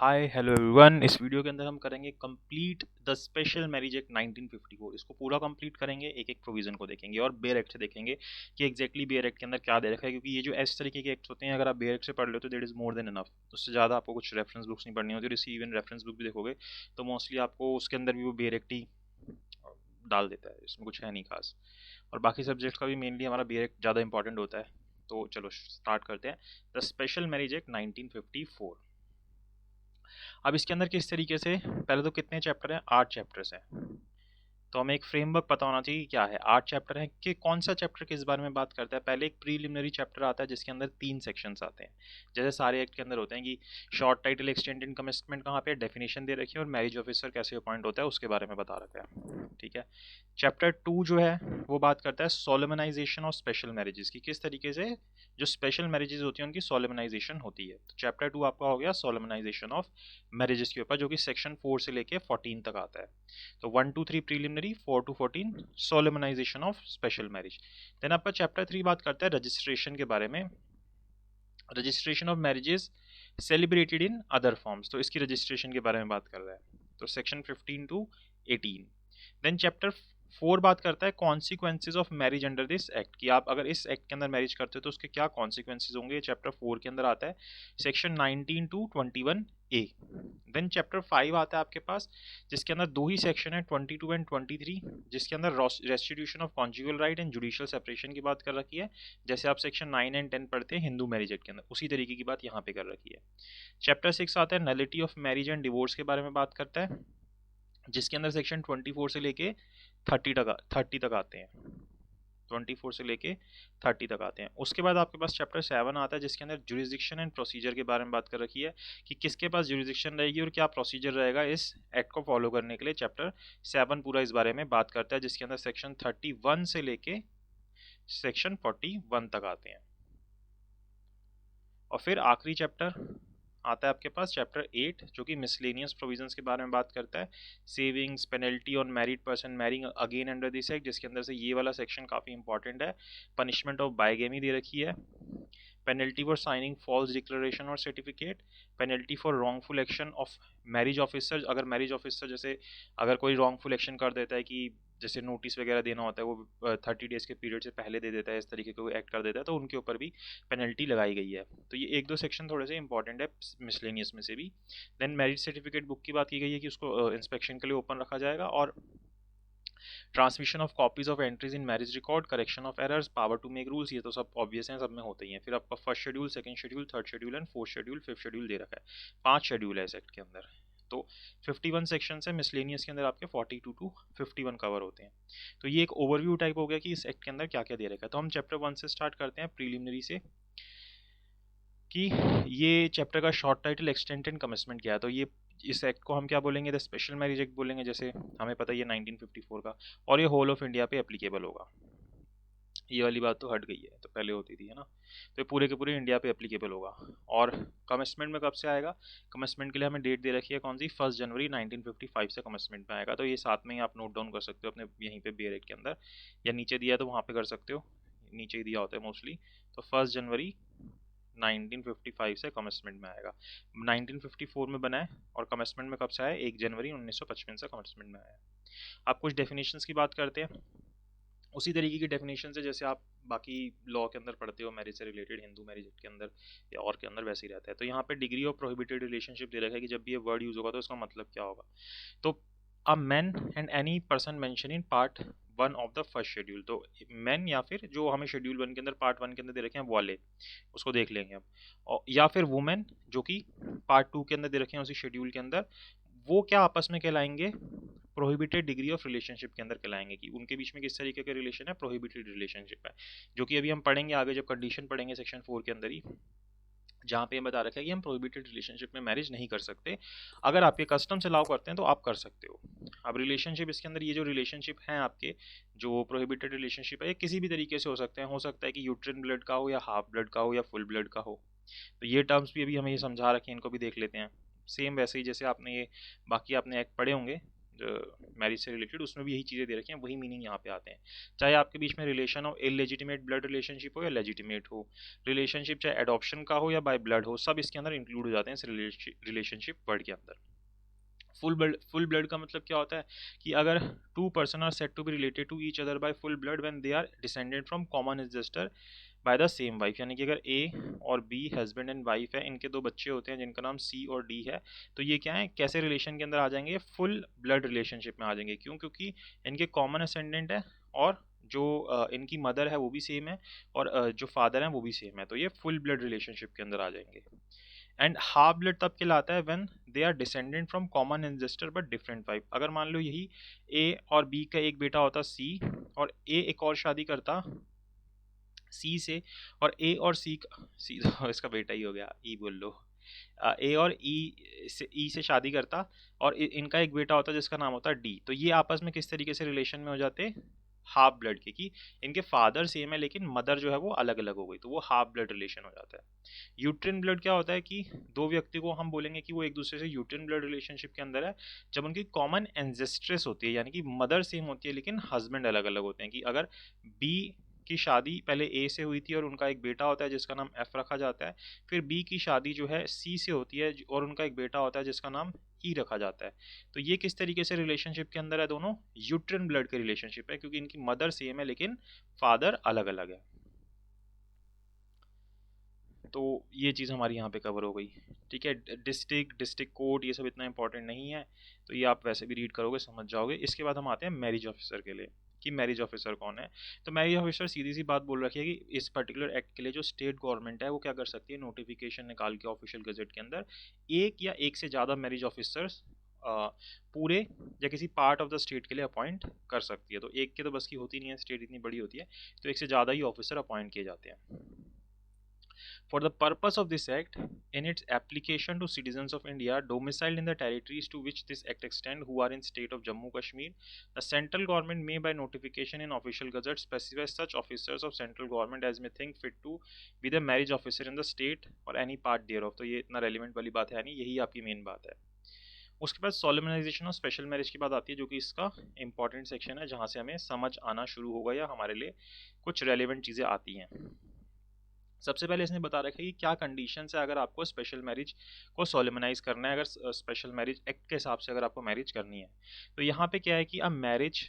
Hi hello everyone. इस video के अंदर हम करेंगे complete the special marriage act 1954। इसको पूरा कंप्लीट करेंगे, एक एक प्रोविजन को देखेंगे और बेयर एक्ट से देखेंगे कि एग्जैक्टली बेयर एक्ट के अंदर क्या दे रखा है। क्योंकि ये जो इस तरीके के एक्ट्स होते हैं, अगर आप बेयर एक्ट से पढ़ लो तो that is more than enough. उससे ज़्यादा आपको कुछ रेफरेंस बुक्स नहीं पढ़नी होती। और इसी इवन रेफरेंस बुक भी देखोगे तो मोस्टली आपको उसके अंदर भी वो बेयर एक्ट ही डाल देता है, इसमें कुछ है नहीं खास। और बाकी सब्जेक्ट्स का भी मेनली हमारा बेयर एक्ट ज़्यादा इंपॉर्टेंट होता है। तो चलो स्टार्ट करते हैं। The special marriage act 1954। अब इसके अंदर किस तरीके से, पहले तो कितने चैप्टर हैं? 8 चैप्टर्स हैं। तो हमें एक फ्रेमवर्क पता होना चाहिए कि क्या है। 8 चैप्टर हैं कि कौन सा चैप्टर किस बारे में बात करता है। पहले एक प्रीलिमिनरी चैप्टर आता है जिसके अंदर 3 सेक्शंस आते हैं, जैसे सारे एक्ट के अंदर होते हैं कि शॉर्ट टाइटल, एक्सटेंड इन कमिटमेंट कहाँ पे, डेफिनेशन दे रखी है, और मैरिज ऑफिसर कैसे अपॉइंट होता है उसके बारे में बता रखा है। ठीक है। चैप्टर 2 जो है वो बात करता है सोलेमनाइजेशन ऑफ स्पेशल मैरिजेस की, किस तरीके से जो स्पेशल मैरिजेस होती हैं उनकी सोलेमनाइजेशन होती है। तो चैप्टर 2 आपका हो गया सोलेमनाइजेशन ऑफ मैरिजेस के ऊपर, जो कि सेक्शन 4 से लेके 14 तक आता है। तो 1 to 3 preliminary, 4 to 14 solemnization of special marriage. Then आपका चैप्टर 3 बात करता है रजिस्ट्रेशन के बारे में, registration of marriages celebrated in other forms. तो इसकी रजिस्ट्रेशन के बारे में बात कर रहा है। तो सेक्शन 15 to 18। देन चैप्टर 4 बात करता है consequences of marriage under this act, कि आप अगर इस एक्ट के अंदर मैरिज करते हो तो उसके क्या कॉन्सिक्वेंसेज होंगे। चैप्टर 4 के अंदर आता है section 19 to 21A। Then chapter 5 आता है आपके पास, जिसके अंदर दो ही सेक्शन है, 22 एंड 23, जिसके अंदर restitution of conjugal right and judicial separation की बात कर रखी है। जैसे आप सेक्शन 9 एंड 10 पढ़ते हैं हिंदू मैरिज एक्ट के अंदर, उसी तरीके की बात यहाँ पे कर रखी है। चैप्टर 6 आता है nullity of marriage and divorce के बारे में बात करता है, जिसके अंदर सेक्शन 24 से लेके 30 तक आते हैं। 24 से लेके 30 तक आते हैं। उसके बाद आपके पास चैप्टर 7 आता है, जिसके अंदर जुरिसडिक्शन एंड प्रोसीजर के बारे में बात कर रखी है, कि किसके पास जुरिसडिक्शन रहेगी और क्या प्रोसीजर रहेगा इस एक्ट को फॉलो करने के लिए। चैप्टर 7 पूरा इस बारे में बात करता है, जिसके अंदर सेक्शन 31 से लेके सेक्शन 41 तक आते हैं। और फिर आखिरी चैप्टर आता है आपके पास चैप्टर 8, जो कि मिसलेनियस प्रोविजंस के बारे में बात करता है, savings, penalty on married person marrying again under this act, जिसके अंदर से ये वाला सेक्शन काफ़ी इंपॉर्टेंट है। पनिशमेंट ऑफ बाइगेमी दे रखी है, penalty for signing false declaration और certificate, penalty for wrongful action of marriage officer. अगर मैरिज ऑफिसर जैसे अगर कोई रॉन्गफुल एक्शन कर देता है, कि जैसे नोटिस वगैरह देना होता है वो 30 डेज़ के पीरियड से पहले दे देता है, इस तरीके का कोई एक्ट कर देता है, तो उनके ऊपर भी पेनल्टी लगाई गई है। तो ये एक दो सेक्शन थोड़े से इंपॉर्टेंट है मिसलेनियस में से भी। देन मैरिज सर्टिफिकेट बुक की बात की गई है कि उसको इंस्पेक्शन के लिए ओपन रखा जाएगा, और transmission of copies of entries in marriage record, correction of errors, power to make rules, ये तो सब ऑब्वियस हैं, सब में होते ही हैं। फिर आपका first schedule, second schedule, third schedule and fourth schedule, fifth schedule दे रखा है। 5 शेड्यूल है इस एक्ट के अंदर। तो 51 सेक्शन है मिसलेनियस के अंदर, आपके 42 to 51 कवर होते हैं। तो ये एक ओवरव्यू टाइप हो गया कि इस एक्ट के अंदर क्या क्या दे रखा है। तो हम चैप्टर 1 से स्टार्ट करते हैं प्रीलिमिनरी से, कि ये चैप्टर का short title extent and commitment क्या है। तो ये इस एक्ट को हम क्या बोलेंगे, द स्पेशल मैरिज एक्ट बोलेंगे, जैसे हमें पता है ये 1954 का, और ये होल ऑफ इंडिया पे एप्लीकेबल होगा। ये वाली बात तो हट गई है, तो पहले होती थी, है ना। तो ये पूरे के पूरे इंडिया पे एप्लीकेबल होगा। और कमिटमेंट में कब से आएगा? कमिटमेंट के लिए हमें डेट दे रखी है कौन सी, 1 जनवरी 1955 से कमिटमेंट में आएगा। तो ये साथ में ही आप नोट डाउन कर सकते हो अपने यहीं पे बेयर एक्ट के अंदर, या नीचे दिया है तो वहाँ पे कर सकते हो, नीचे ही दिया होता है मोस्टली। तो 1 जनवरी 1955 से कमिटमेंट में आएगा। 1954 में बना है, और कमिटमेंट में कब से आया? 1 जनवरी 1955 से कमिटमेंट में आया। आप कुछ डेफिनेशंस की बात करते हैं, उसी तरीके की डेफिनेशन है जैसे आप बाकी लॉ के अंदर पढ़ते हो मैरिज से रिलेटेड, हिंदू मैरिज एक्ट के अंदर या और के अंदर वैसे ही रहता है। तो यहाँ पे डिग्री ऑफ प्रोहिबिटेड रिलेशनशिप दे रखा है कि जब भी ये वर्ड यूज होगा तो इसका मतलब क्या होगा। तो a man and any person mention in part 1 of the first schedule. तो मैन, या फिर जो हमें शेड्यूल 1 के अंदर पार्ट 1 के अंदर दे रखे हैं वो वाले, उसको देख लेंगे अब। और या फिर वुमेन, जो कि पार्ट 2 के अंदर दे रखे हैं उसी शेड्यूल के अंदर, वो क्या आपस में कहलाएंगे? प्रोहिबिटेड डिग्री ऑफ रिलेशनशिप के अंदर कहलाएंगे, कि उनके बीच में किस तरीके का रिलेशन है, प्रोहिबिटेड रिलेशनशिप है, जो कि अभी हम पढ़ेंगे आगे जब कंडीशन पढ़ेंगे सेक्शन 4 के अंदर ही, जहाँ पे बता रखा है कि हम प्रोहिबिटेड रिलेशनशिप में मैरिज नहीं कर सकते। अगर आपके कस्टम से अलाउ करते हैं तो आप कर सकते हो। अब रिलेशनशिप, इसके अंदर ये जो रिलेशनशिप हैं आपके, जो प्रोहिबिटेड रिलेशनशिप है, ये किसी भी तरीके से हो सकते हैं। हो सकता है कि यूट्रिन ब्लड का हो, या हाफ ब्लड का हो, या फुल ब्लड का हो। तो ये टर्म्स भी अभी हमें ये समझा रखे हैं, इनको भी देख लेते हैं। सेम वैसे ही जैसे आपने ये बाकी आपने एक्ट पढ़े होंगे, मैरिज से रिलेटेड, उसमें भी यही चीज़ें दे रखी हैं, वही मीनिंग यहाँ पे आते हैं। चाहे आपके बीच में रिलेशन हो, इलेजिटिमेट ब्लड रिलेशनशिप हो या लेजिटिमेट हो रिलेशनशिप, चाहे एडॉप्शन का हो या बाय ब्लड हो, सब इसके अंदर इंक्लूड हो जाते हैं इस रिलेशनशिप वर्ड के अंदर। फुल ब्लड का मतलब क्या होता है कि अगर two person are said to be related to each other by full blood when they are descended from common ancestor by the same wife, यानी कि अगर ए और बी हस्बैंड एंड वाइफ है, इनके दो बच्चे होते हैं जिनका नाम सी और डी है, तो ये क्या है, कैसे रिलेशन के अंदर आ जाएंगे, फुल ब्लड रिलेशनशिप में आ जाएंगे। क्यों? क्योंकि इनके कॉमन असेंडेंट है और जो इनकी मदर है वो भी सेम है और जो फादर है वो भी सेम है, तो ये फुल ब्लड रिलेशनशिप के अंदर आ जाएंगे। एंड हाफ ब्लड तब कहलाता है when they are descendant from common ancestor but different wife. अगर मान लो यही ए और बी का एक बेटा होता सी और ए एक और शादी करता सी से, और ए और सी तो इसका बेटा ही हो गया, ई बोल लो, ए और ई से शादी करता और इनका एक बेटा होता जिसका नाम होता डी, तो ये आपस में किस तरीके से रिलेशन में हो जाते, हाफ ब्लड के, कि इनके फादर सेम है लेकिन मदर जो है वो अलग अलग हो गई, तो वो हाफ ब्लड रिलेशन हो जाता है। यूट्रिन ब्लड क्या होता है कि दो व्यक्ति को हम बोलेंगे कि वो एक दूसरे से यूट्रिन ब्लड रिलेशनशिप के अंदर है जब उनकी कॉमन एंसेस्ट्रेस होती है, यानी कि मदर सेम होती है लेकिन हस्बैंड अलग अलग होते हैं। कि अगर बी की शादी पहले ए से हुई थी और उनका एक बेटा होता है जिसका नाम एफ रखा जाता है, फिर बी की शादी जो है सी से होती है और उनका एक बेटा होता है जिसका नाम ई रखा जाता है, तो ये किस तरीके से रिलेशनशिप के अंदर है, दोनों यूट्रिन ब्लड के रिलेशनशिप है क्योंकि इनकी मदर सेम है लेकिन फादर अलग अलग है। तो ये चीज़ हमारी यहाँ पे कवर हो गई। ठीक है, डिस्ट्रिक्ट कोड ये सब इतना इंपॉर्टेंट नहीं है, तो ये आप वैसे भी रीड करोगे समझ जाओगे। इसके बाद हम आते हैं मैरिज ऑफिसर के लिए कि मैरिज ऑफिसर कौन है। तो मैरिज ऑफिसर सीधी सी बात बोल रखी है कि इस पर्टिकुलर एक्ट के लिए जो स्टेट गवर्नमेंट है वो क्या कर सकती है, नोटिफिकेशन निकाल के ऑफिशियल गजट के अंदर एक या एक से ज़्यादा मैरिज ऑफिसर्स पूरे या किसी पार्ट ऑफ द स्टेट के लिए अपॉइंट कर सकती है। तो एक के तो बस की होती नहीं है, स्टेट इतनी बड़ी होती है, तो एक से ज़्यादा ही ऑफिसर अपॉइंट किए जाते हैं। For the purpose of this Act, in its application to citizens of India domiciled in the territories to which this Act extends, who are in state of Jammu Kashmir, the central government may by notification in official gazette specify such officers of central government as may think fit to be the marriage officer in the state or any part thereof। तो ये इतना relevant वाली बात है नहीं, यही आपकी main बात है। उसके बाद सोलेमनाइजेशन ऑफ स्पेशल मैरिज की बात आती है जो कि इसका इंपॉर्टेंट सेक्शन है जहाँ से हमें समझ आना शुरू होगा या हमारे लिए कुछ रेलिवेंट चीज़ें आती हैं। सबसे पहले इसने बता रखा है कि क्या कंडीशन है अगर आपको स्पेशल मैरिज को सोलेमनाइज करना है, अगर स्पेशल मैरिज एक्ट के हिसाब से अगर आपको मैरिज करनी है। तो यहाँ पे क्या है कि a marriage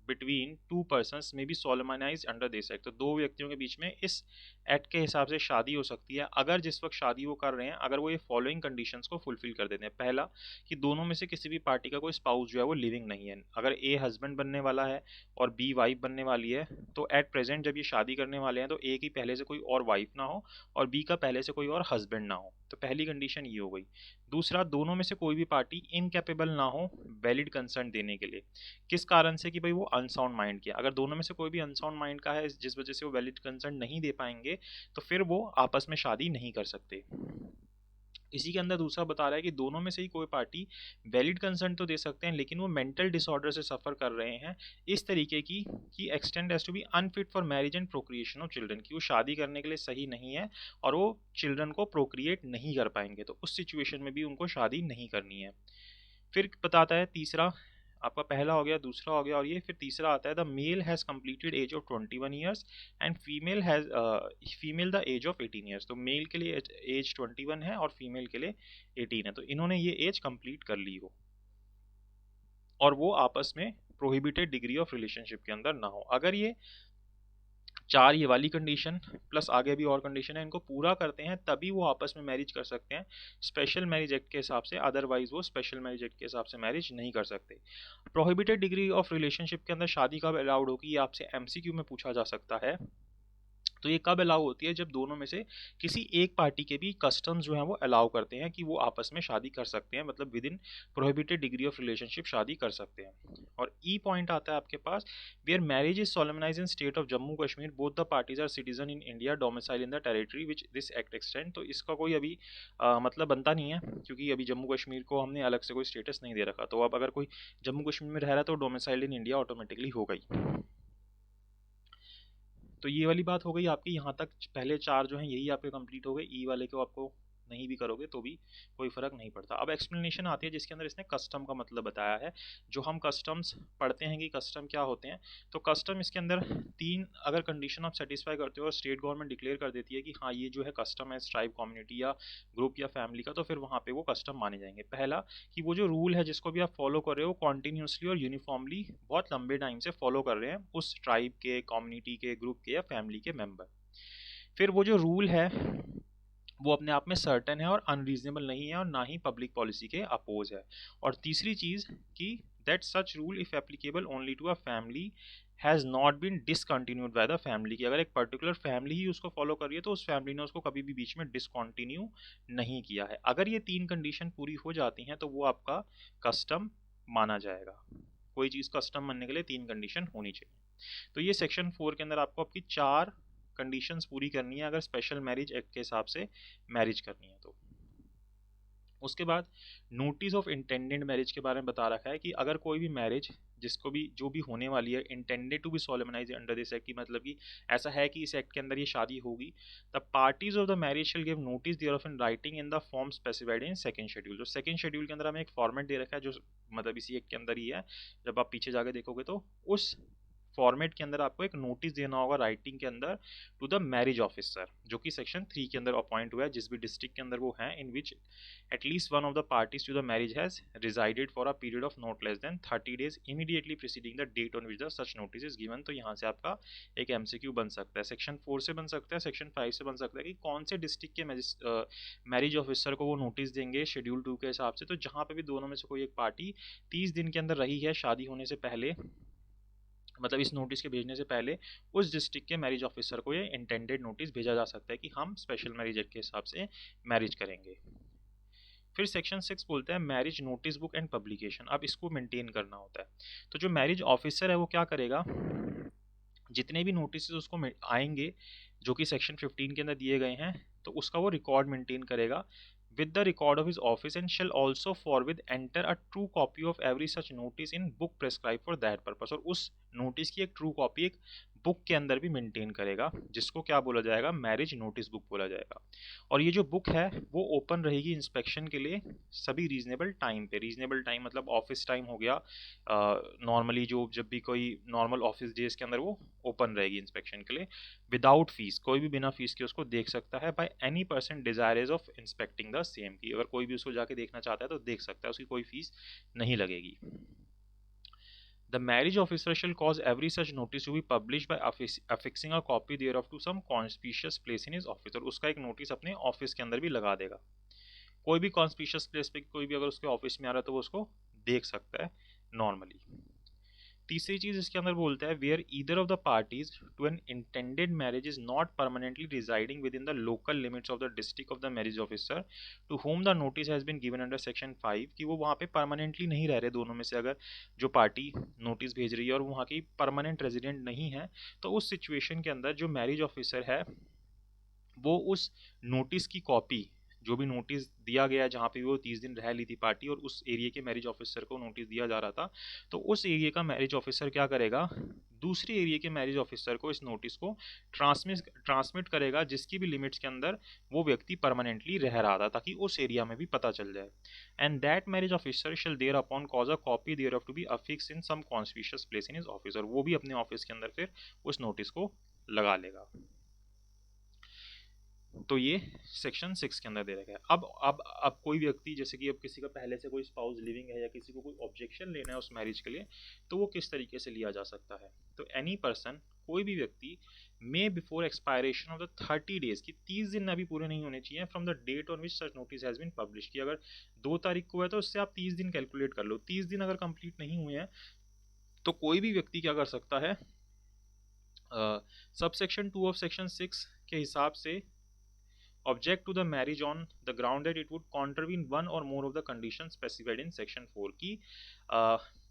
between two persons में B solemnize under this act, तो दो व्यक्तियों के बीच में इस एक्ट के हिसाब से शादी हो सकती है अगर जिस वक्त शादी वो कर रहे हैं अगर वो ये फॉलोइंग कंडीशंस को फुलफिल कर देते हैं। पहला कि दोनों में से किसी भी पार्टी का कोई स्पाउस जो है वो लिविंग नहीं है। अगर ए हस्बैंड बनने वाला है और बी वाइफ बनने वाली है, तो एट प्रेजेंट जब ये शादी करने वाले हैं तो ए की पहले से कोई और वाइफ ना हो और बी का पहले से कोई और हस्बैंड ना हो, तो पहली कंडीशन ये हो गई। दूसरा, दोनों में से कोई भी पार्टी इनकैपेबल ना हो वैलिड कंसेंट देने के लिए। किस कारण से? कि भाई वो अनसाउंड माइंड के, अगर दोनों में से कोई भी अनसाउंड माइंड का है जिस वजह से वो वैलिड कंसेंट नहीं दे पाएंगे तो फिर वो आपस में शादी नहीं कर सकते। इसी के अंदर दूसरा बता रहा है कि दोनों में से ही कोई पार्टी वैलिड कंसेंट तो दे सकते हैं लेकिन वो मेंटल डिसऑर्डर से सफ़र कर रहे हैं इस तरीके की कि extent has to be unfit for marriage and procreation of children, कि वो शादी करने के लिए सही नहीं है और वो चिल्ड्रन को प्रोक्रिएट नहीं कर पाएंगे, तो उस सिचुएशन में भी उनको शादी नहीं करनी है। फिर बताता है तीसरा, आपका पहला हो गया, दूसरा हो गया और ये फिर तीसरा आता है the male has completed age of 21 years and female the age of 18 years. तो मेल के लिए एज 21 है और फीमेल के लिए 18 है, तो इन्होंने ये एज कंप्लीट कर ली हो और वो आपस में प्रोहिबिटेड डिग्री ऑफ रिलेशनशिप के अंदर ना हो। अगर ये चार ये वाली कंडीशन प्लस आगे भी और कंडीशन है इनको पूरा करते हैं तभी वो आपस में मैरिज कर सकते हैं स्पेशल मैरिज एक्ट के हिसाब से, अदरवाइज वो स्पेशल मैरिज एक्ट के हिसाब से मैरिज नहीं कर सकते। प्रोहिबिटेड डिग्री ऑफ रिलेशनशिप के अंदर शादी कब अलाउड होगी, ये आपसे एमसीक्यू में पूछा जा सकता है। तो ये कब अलाउ होती है? जब दोनों में से किसी एक पार्टी के भी कस्टम्स जो हैं वो अलाउ करते हैं कि वो आपस में शादी कर सकते हैं, मतलब with in prohibited degree of relationship शादी कर सकते हैं। और ई पॉइंट आता है आपके पास, where marriage is solemnized in state of Jammu Kashmir both the parties are citizen in India domicile in the territory which this act extend. तो इसका कोई अभी मतलब बनता नहीं है क्योंकि अभी जम्मू कश्मीर को हमने अलग से कोई स्टेटस नहीं दे रखा, तो अब अगर कोई जम्मू कश्मीर में रह रहा है तो डोमिसाइल्ड इन इंडिया ऑटोमेटिकली हो गई। तो ये वाली बात हो गई आपकी, यहाँ तक पहले चार जो हैं यही आपके कंप्लीट हो गए। ई वाले को आपको नहीं भी करोगे तो भी कोई फ़र्क नहीं पड़ता। अब एक्सप्लेनेशन आती है जिसके अंदर इसने कस्टम का मतलब बताया है। जो हम कस्टम्स पढ़ते हैं कि कस्टम क्या होते हैं, तो कस्टम इसके अंदर 3 अगर कंडीशन आप सेटिस्फाई करते हो और स्टेट गवर्नमेंट डिक्लेयर कर देती है कि हाँ ये जो है कस्टम है ट्राइब कम्युनिटी या ग्रुप या फैमिली का, तो फिर वहाँ पे वो कस्टम माने जाएंगे। पहला कि वो जो रूल है जिसको भी आप फॉलो कर रहे हो कॉन्टीन्यूसली और यूनिफॉर्मली बहुत लंबे टाइम से फॉलो कर रहे हैं उस ट्राइब के, कम्युनिटी के, ग्रुप के या फैमिली के मेंबर। फिर वो जो रूल है वो अपने आप में सर्टेन है और अनरीजनेबल नहीं है और ना ही पब्लिक पॉलिसी के अपोज है। और तीसरी चीज़ कि that such rule if applicable only to a family has not been discontinued by the family, की अगर एक पर्टिकुलर फैमिली ही उसको फॉलो कर रही है तो उस फैमिली ने उसको कभी भी बीच में डिसकंटिन्यू नहीं किया है। अगर ये 3 कंडीशन पूरी हो जाती हैं तो वो आपका कस्टम माना जाएगा। कोई चीज़ कस्टम बनने के लिए 3 कंडीशन होनी चाहिए। तो ये सेक्शन 4 के अंदर आपको आपकी 4 कंडीशंस पूरी करनी है अगर स्पेशल मैरिज एक्ट के हिसाब से मैरिज करनी है तो। उसके बाद नोटिस ऑफ इंटेंडेड मैरिज के बारे में बता रखा है कि अगर कोई भी मैरिज जिसको भी जो भी होने वाली है intended to be solemnize under this act, की मतलब कि ऐसा है कि इस एक्ट के अंदर ये शादी होगी, the parties of the marriage shall give notice thereof in writing in the form specified in second schedule. जो सेकंड शेड्यूल के अंदर हमें एक फॉर्मेट दे रखा है जो मतलब इसी एक्ट के अंदर ही है, जब आप पीछे जाके देखोगे तो उस फॉर्मेट के अंदर आपको एक नोटिस देना होगा राइटिंग के अंदर टू द मैरिज ऑफिसर, जो कि सेक्शन 3 के अंदर अपॉइंट हुआ है जिस भी डिस्ट्रिक्ट के अंदर वो है, in which at least one of the parties to the marriage has resided for a period of not less than 30 days immediately preceding the date on which the such notice is given. तो यहाँ से आपका एक MCQ बन सकता है, section 4 से बन सकता है, सेक्शन 5 से बन सकता है, कि कौन से डिस्ट्रिक्ट के मैरिज ऑफिसर को वो नोटिस देंगे शेड्यूल 2 के हिसाब से। तो जहाँ पे भी दोनों में से कोई एक पार्टी 30 दिन के अंदर रही है शादी होने से पहले, मतलब इस नोटिस के भेजने से पहले, उस डिस्ट्रिक्ट के मैरिज ऑफिसर को ये इंटेंडेड नोटिस भेजा जा सकता है कि हम स्पेशल मैरिज एक्ट के हिसाब से मैरिज करेंगे। फिर सेक्शन 6 बोलते हैं marriage notice book and publication. अब इसको मेंटेन करना होता है, तो जो मैरिज ऑफिसर है वो क्या करेगा, जितने भी नोटिस उसको आएंगे जो कि सेक्शन 15 के अंदर दिए गए हैं, तो उसका वो रिकॉर्ड मेंटेन करेगा with the record of his office and shall also forthwith enter a true copy of every such notice in book prescribed for that purpose। और उस नोटिस की एक ट्रू कॉपी एक बुक के अंदर भी मेंटेन करेगा जिसको क्या बोला जाएगा, मैरिज नोटिस बुक बोला जाएगा। और ये जो बुक है वो ओपन रहेगी इंस्पेक्शन के लिए सभी रीजनेबल टाइम पे। रीजनेबल टाइम मतलब ऑफिस टाइम हो गया, नॉर्मली जो जब भी कोई नॉर्मल ऑफिस डेज के अंदर वो ओपन रहेगी इंस्पेक्शन के लिए, विदाउट फीस, कोई भी बिना फीस के उसको देख सकता है, by any person desires of inspecting the same, की अगर कोई भी उसको जाके देखना चाहता है तो देख सकता है, उसकी कोई फीस नहीं लगेगी। The marriage officer shall cause every such notice to be published by affixing a copy thereof to some conspicuous place in his office। और उसका एक नोटिस अपने ऑफिस के अंदर भी लगा देगा, कोई भी कॉन्स्पिशियस प्लेस पे कोई भी अगर उसके ऑफिस में आ रहा है तो वो उसको देख सकता है नॉर्मली। तीसरी चीज इसके अंदर बोलता है where either of the parties to an intended marriage is not permanently residing within the local limits of the district of the marriage officer to whom the notice has been given under section 5, कि वो वहाँ पे permanently नहीं रह रहे दोनों में से, अगर जो पार्टी नोटिस भेज रही है और वहाँ की परमानेंट रेजिडेंट नहीं है, तो उस सिचुएशन के अंदर जो मैरिज ऑफिसर है वो उस नोटिस की कॉपी, जो भी नोटिस दिया गया जहाँ पे वो 30 दिन रह ली थी पार्टी और उस एरिया के मैरिज ऑफिसर को नोटिस दिया जा रहा था, तो उस एरिया का मैरिज ऑफिसर क्या करेगा, दूसरे एरिया के मैरिज ऑफिसर को इस नोटिस को ट्रांसमिट करेगा जिसकी भी लिमिट्स के अंदर वो व्यक्ति परमानेंटली रह रहा था, ताकि उस एरिया में भी पता चल जाए। And that marriage officer shall thereupon cause a copy thereof to be affix in some conspicuous place in his office, और वो भी अपने ऑफिस के अंदर फिर उस नोटिस को लगा लेगा। तो ये सेक्शन 6 के अंदर दे रखा है। अब कोई व्यक्ति, जैसे कि अब किसी का पहले से कोई स्पाउस लिविंग है या किसी को कोई ऑब्जेक्शन लेना है उस मैरिज के लिए, तो वो किस तरीके से लिया जा सकता है। तो एनी पर्सन, कोई भी व्यक्ति, may before expiration of the 30 days, की 30 दिन अभी पूरे नहीं होने चाहिए, from the date on which such notice has been publish, की अगर 2 तारीख को है तो उससे आप 30 दिन कैलकुलेट कर लो, 30 दिन अगर कंप्लीट नहीं हुए हैं तो कोई भी व्यक्ति क्या कर सकता है, सबसेक्शन 2 ऑफ सेक्शन 6 के हिसाब से object to the marriage on the ground that it would contravene one or more of the conditions specified in section 4, की